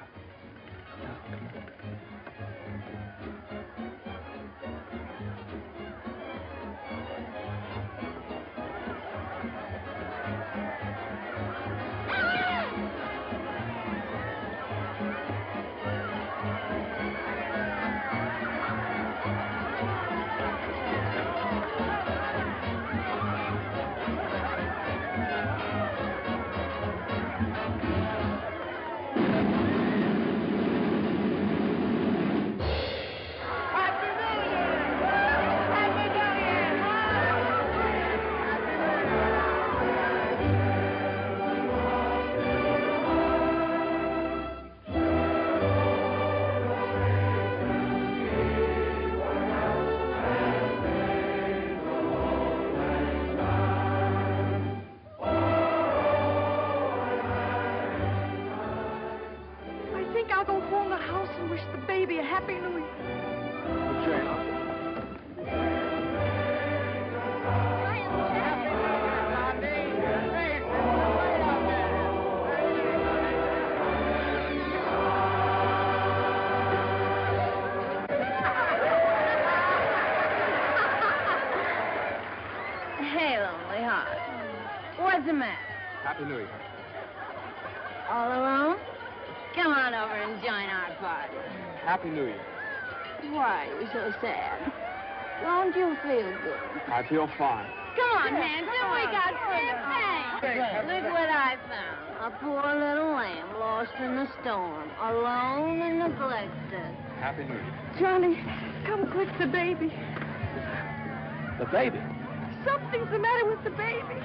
I think I'll go home to the house and wish the baby a Happy New Year. Hey, lonely heart. What's the matter? Happy New Year. All alone? Come on over and join our party. Happy New Year. Why are you so sad? Don't you feel good? I feel fine. Come on, Hansel, we got champagne. Look what I found. A poor little lamb lost in the storm, alone and neglected. Happy New Year. Johnny, come quick, the baby. The baby? Something's the matter with the baby.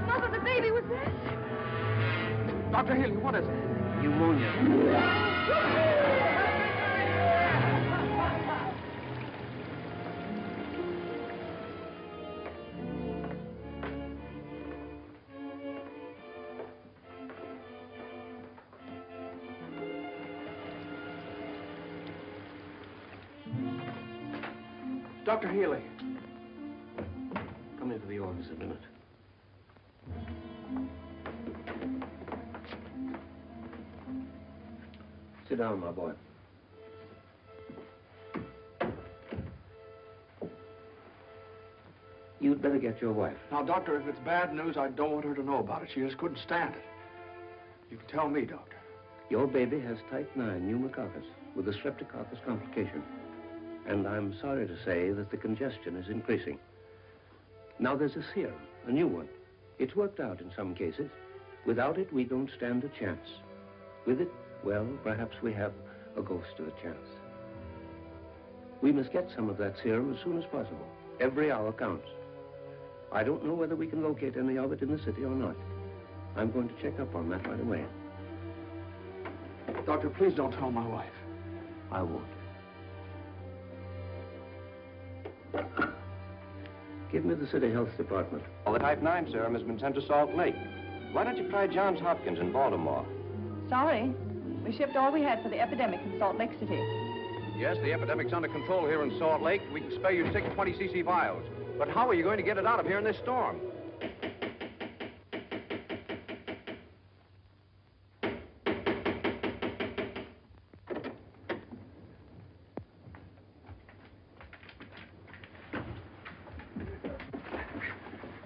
Mother, the baby was this. Dr. Healy, what is it? Pneumonia. Dr. Healy. Come into the office a minute. Sit down, my boy. You'd better get your wife. Now, Doctor, if it's bad news, I don't want her to know about it. She just couldn't stand it. You can tell me, Doctor. Your baby has type 9 pneumococcus with a streptococcus complication. And I'm sorry to say that the congestion is increasing. Now, there's a serum, a new one. It's worked out in some cases. Without it, we don't stand a chance. With it, well, perhaps we have a ghost of a chance. We must get some of that serum as soon as possible. Every hour counts. I don't know whether we can locate any of it in the city or not. I'm going to check up on that right away. Doctor, please don't tell my wife. I won't. Give me the City Health Department. Well, the type 9 serum has been sent to Salt Lake. Why don't you try Johns Hopkins in Baltimore? Sorry. We shipped all we had for the epidemic in Salt Lake City. Yes, the epidemic's under control here in Salt Lake. We can spare you 6 20cc vials. But how are you going to get it out of here in this storm?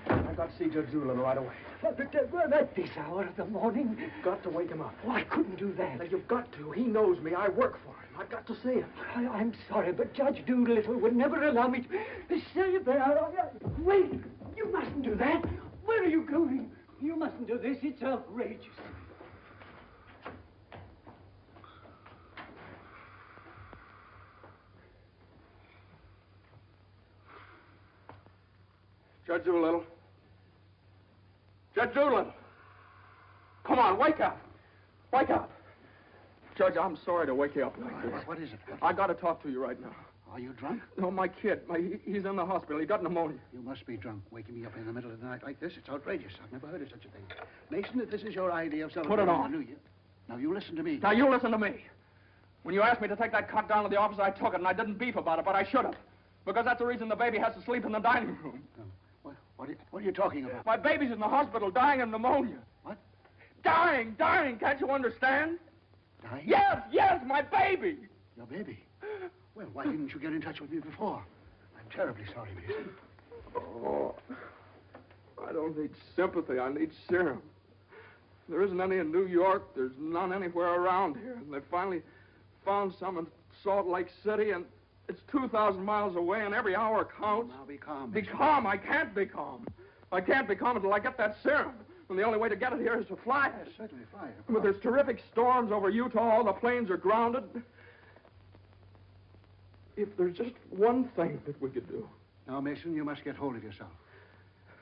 I've got to see Judge Doolittle right away. But at this hour of the morning? You've got to wake him up. Oh, I couldn't do that. Now, you've got to. He knows me. I work for him. I've got to see him. I'm sorry, but Judge Doolittle would never allow me to stay there. Wait! You mustn't do that. Where are you going? You mustn't do this. It's outrageous. Judge Doolittle. Judge Doolittle. Come on, wake up. Wake up. Judge, I'm sorry to wake you up like this. What is it? I got to talk to you right now. Are you drunk? No, my kid. He's in the hospital. He got pneumonia. You must be drunk, waking me up in the middle of the night like this. It's outrageous. I've never heard of such a thing. Mason, if this is your idea of celebrating Put it on. the New Year. Now, you listen to me. Now, you listen to me. When you asked me to take that cot down to the office, I took it, and I didn't beef about it, but I should have. Because that's the reason the baby has to sleep in the dining room. What are you talking about? My baby's in the hospital dying of pneumonia. What? Dying. Can't you understand? Dying? Yes, my baby. Your baby? Well, why didn't you get in touch with me before? I'm terribly sorry, Mason. Oh, I don't need sympathy. I need serum. There isn't any in New York. There's none anywhere around here. And they finally found some in Salt Lake City, and it's 2,000 miles away, and every hour counts. Now, be calm. Be calm. I can't be calm. I can't be calm until I get that serum. And the only way to get it here is to fly it. Yes, certainly fly it. But there's terrific storms over Utah. All the planes are grounded. If there's just one thing that we could do. Now, Mason, you must get hold of yourself.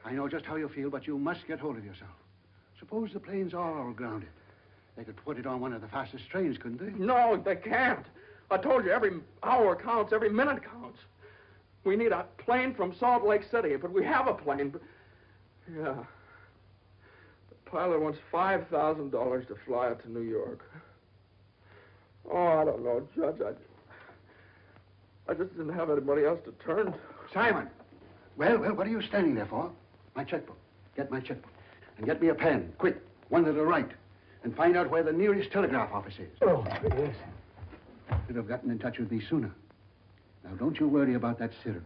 I know just how you feel, but you must get hold of yourself. Suppose the planes are all grounded. They could put it on one of the fastest trains, couldn't they? No, they can't. I told you, every hour counts, every minute counts. We need a plane from Salt Lake City, but we have a plane. But... Yeah. The pilot wants $5,000 to fly it to New York. Oh, I don't know, Judge. I just didn't have anybody else to turn to. Simon! Well, what are you standing there for? My checkbook. Get my checkbook. And get me a pen, quick, one that'll write. And find out where the nearest telegraph office is. Oh, yes. Should have gotten in touch with me sooner. Now, don't you worry about that serum.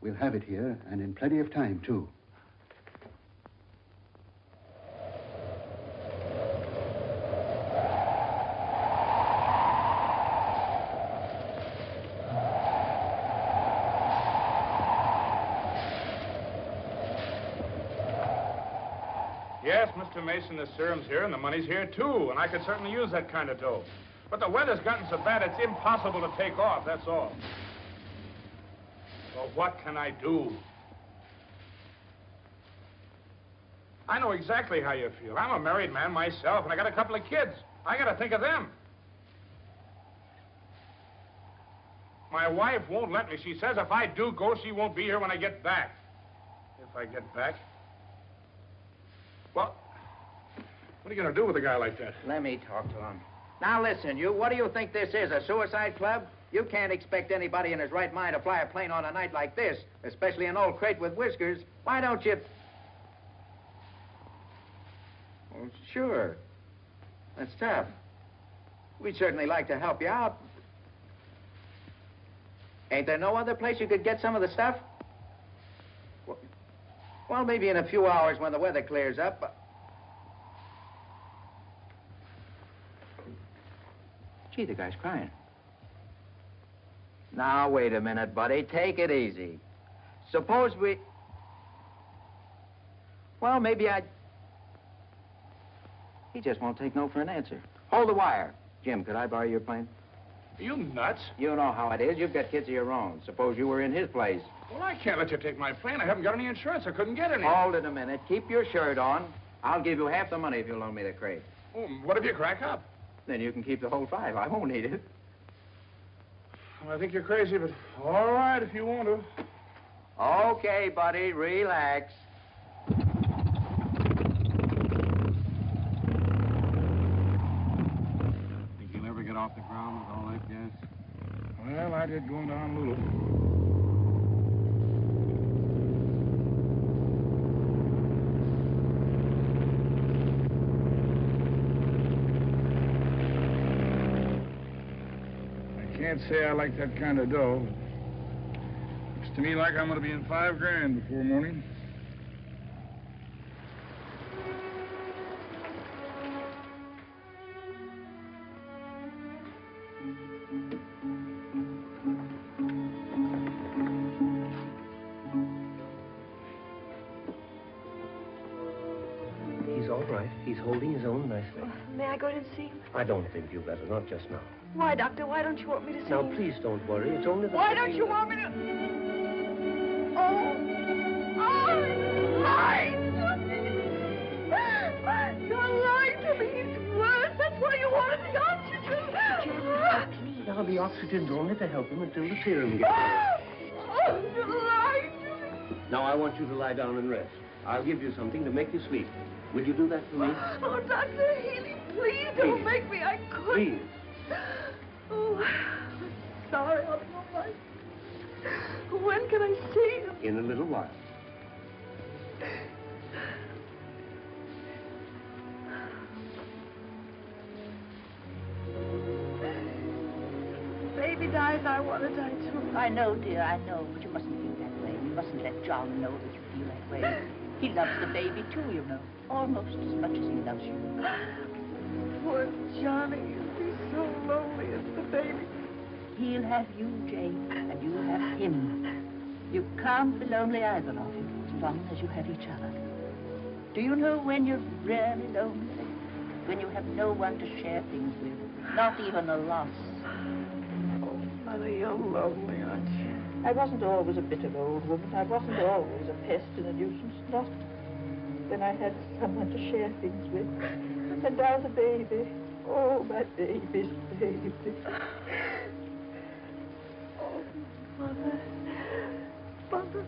We'll have it here, and in plenty of time, too. Yes, Mr. Mason, the serum's here, and the money's here, too, and I could certainly use that kind of dough. But the weather's gotten so bad, it's impossible to take off, that's all. Well, what can I do? I know exactly how you feel. I'm a married man myself, and I got a couple of kids. I got to think of them. My wife won't let me. She says if I do go, she won't be here when I get back. If I get back? Well, what are you going to do with a guy like that? Let me talk to him. Now listen, you, what do you think this is, a suicide club? You can't expect anybody in his right mind to fly a plane on a night like this, especially an old crate with whiskers. Why don't you... Well, sure. That's tough. We'd certainly like to help you out. Ain't there no other place you could get some of the stuff? Well, maybe in a few hours when the weather clears up. Gee, the guy's crying. Now, wait a minute, buddy. Take it easy. Suppose we... Well, maybe I... He just won't take no for an answer. Hold the wire. Jim, could I borrow your plane? Are you nuts? You know how it is. You've got kids of your own. Suppose you were in his place. Well, I can't let you take my plane. I haven't got any insurance. I couldn't get any. Hold it a minute. Keep your shirt on. I'll give you half the money if you loan me the crate. Oh, what if you crack up? Then you can keep the whole 5. I won't need it. Well, I think you're crazy, but all right if you want to. Okay, buddy. Relax. Think you'll ever get off the ground with all that gas? Well, I did going to Honolulu. I can't say I like that kind of dough. Looks to me like I'm going to be in $5 grand before morning. He's all right. He's holding his own nicely. May I go in and see him? I don't think you better, not just now. Why, Doctor? Why don't you want me to see Now, him? please don't worry. It's only the... Why don't you want me to... Oh! Oh! Light! Now, the oxygen's only to help him until the serum gets Now, I want you to lie down and rest. I'll give you something to make you sleep. Will you do that for me? Oh, Dr. Healy, please don't make me. I couldn't. Please. Oh, I'm sorry. I'll be all right. When can I see him? In a little while. Baby dies, I want to die too. I know, dear, I know, but you mustn't feel that way. You mustn't let John know that you feel that way. He loves the baby, too, you know. Almost as much as he loves you. Poor Johnny. He'll be so lonely as the baby. He'll have you, Jane, and you'll have him. You can't be lonely, either of you, as long as you have each other. Do you know when you're really lonely? When you have no one to share things with, not even a loss. Oh, Mother, you're lonely, aren't you? I wasn't always a bitter old woman. I wasn't always a pest and a nuisance. Not when I had someone to share things with. And now the baby. Oh, my baby's baby. Oh, Mother. Mother.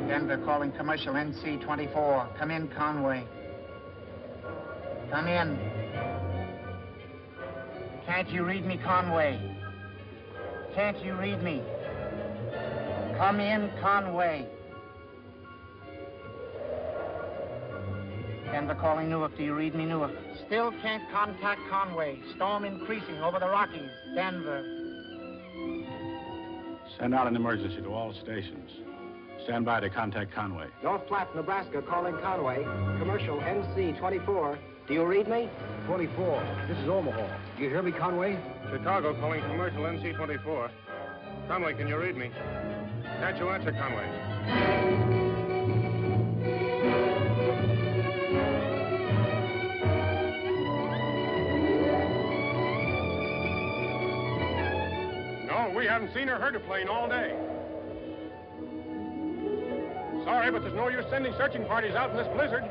Denver calling commercial NC-24. Come in, Conway. Come in. Can't you read me, Conway? Can't you read me? Come in, Conway. Denver calling Newark. Do you read me, Newark? Still can't contact Conway. Storm increasing over the Rockies. Denver. Send out an emergency to all stations. Stand by to contact Conway. North Platte, Nebraska, calling Conway. Commercial NC-24. Do you read me? 24. This is Omaha. Do you hear me, Conway? Chicago calling commercial NC-24. Conway, can you read me? Can't you answer, Conway? No, we haven't seen or heard a plane all day. Sorry, but there's no use sending searching parties out in this blizzard.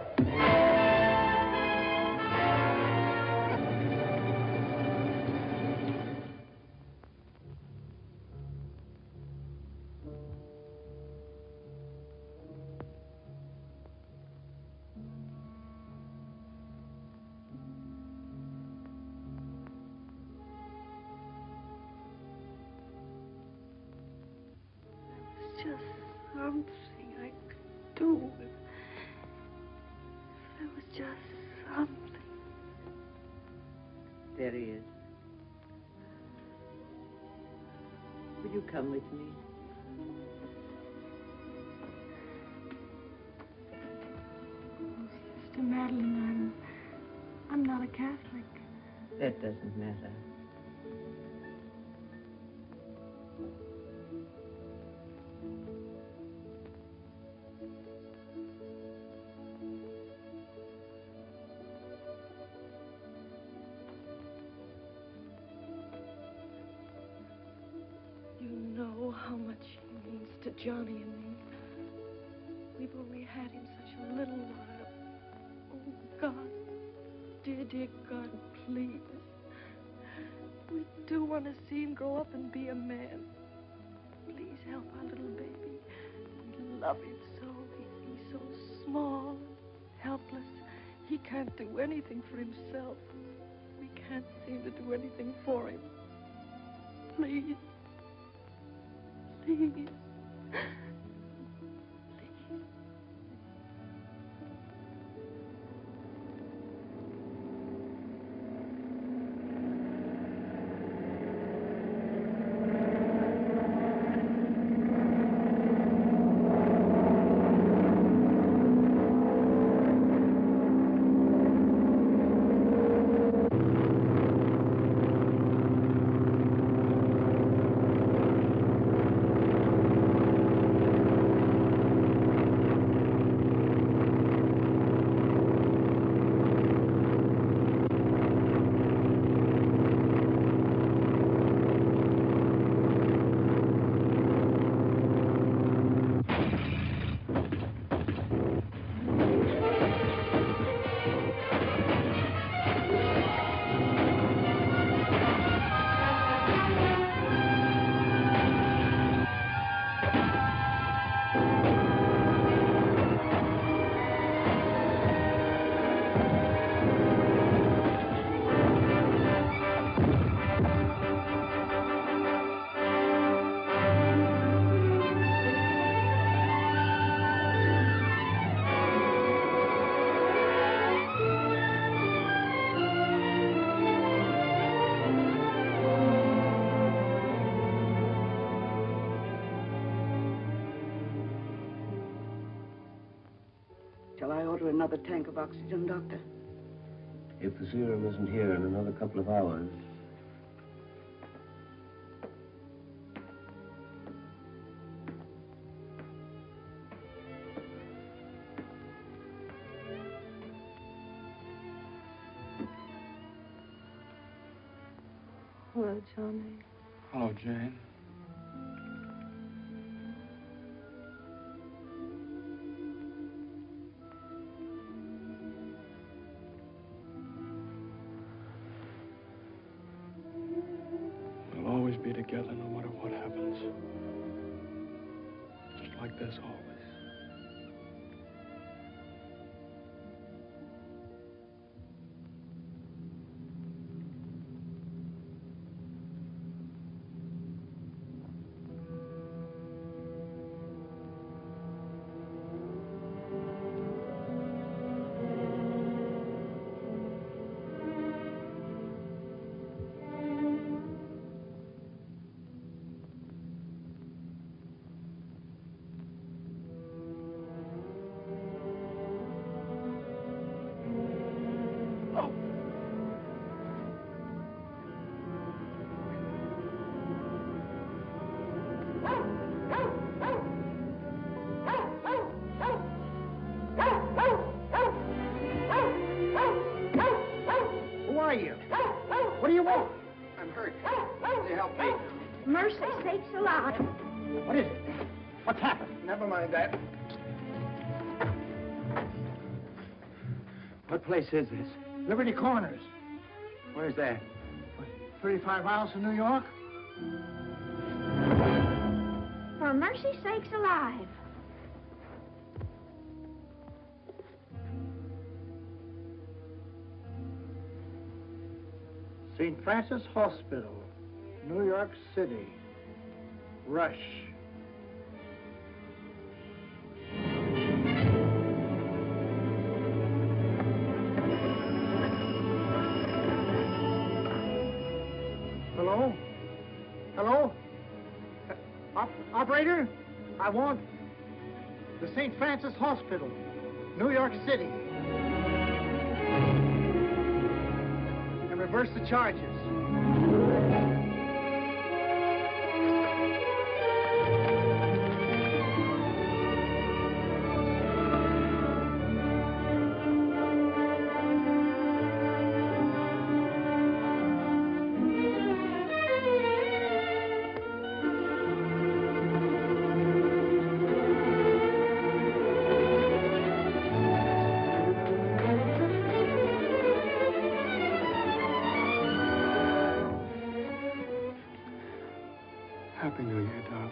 It's just something I could do. There was just something. There he is. Will you come with me? Oh, Sister Madeline, I'm not a Catholic. That doesn't matter. know how much he means to Johnny and me. We've only had him such a little while. Oh, God. Dear, dear God, please. We do want to see him grow up and be a man. Please help our little baby. We love him so. He's so small and helpless. He can't do anything for himself. We can't seem to do anything for him. Please. Please. Shall I order another tank of oxygen, Doctor? If the serum isn't here in another couple of hours... Hello, Johnny. Hello, Jane. We'll always be together no matter what happens. Just like this always. Who are you? What do you want? I'm hurt. Can you help me? Mercy sakes alive. What is it? What's happened? Never mind that. What place is this? Liberty Corners. Where's that? 35 miles from New York? For mercy sakes alive. St. Francis Hospital, New York City. Rush. Hello? Hello? Operator? I want the St. Francis Hospital, New York City. And reverse the charges. Happy New Year, darling.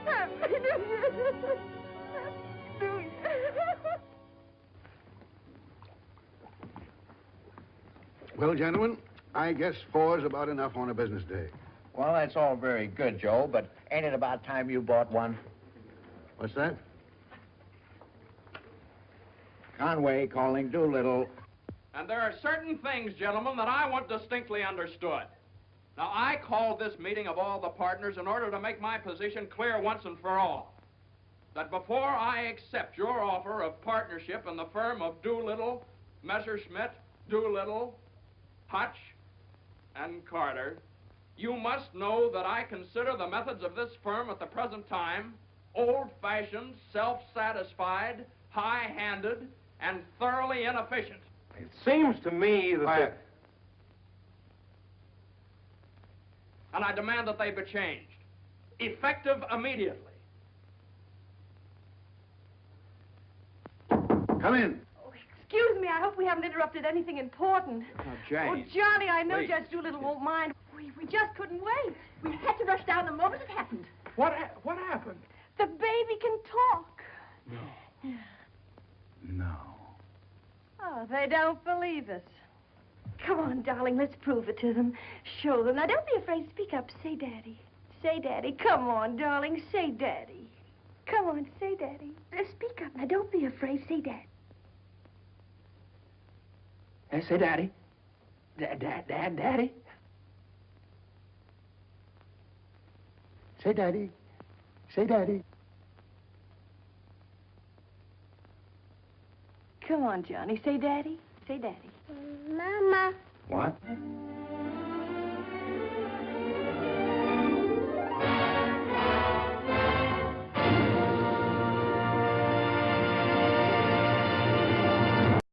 Happy New Year. New Year. Well, gentlemen, I guess 4 is about enough on a business day. Well, that's all very good, Joe, but ain't it about time you bought one? What's that? Conway calling Doolittle. And there are certain things, gentlemen, that I want distinctly understood. Now, I called this meeting of all the partners in order to make my position clear once and for all. That before I accept your offer of partnership in the firm of Doolittle, Messerschmitt, Doolittle, Hutch, and Carter, you must know that I consider the methods of this firm at the present time old-fashioned, self-satisfied, high-handed, and thoroughly inefficient. It seems to me that... And I demand that they be changed, effective immediately. Come in. Excuse me, I hope we haven't interrupted anything important. Now, Jane. Oh, Johnny, I know Wait. Judge Doolittle won't mind. We just couldn't wait. We had to rush down the moment it happened. What happened? The baby can talk. No. Oh, they don't believe us. Come on, darling, let's prove it to them. Show them. Now, don't be afraid. Speak up. Say Daddy. Say Daddy. Come on, darling. Say Daddy. Come on, say Daddy. Speak up. Now, don't be afraid. Say Daddy. Say Daddy. Daddy. Say Daddy. Say Daddy. Come on, Johnny. Say Daddy. Say Daddy. Mama. What?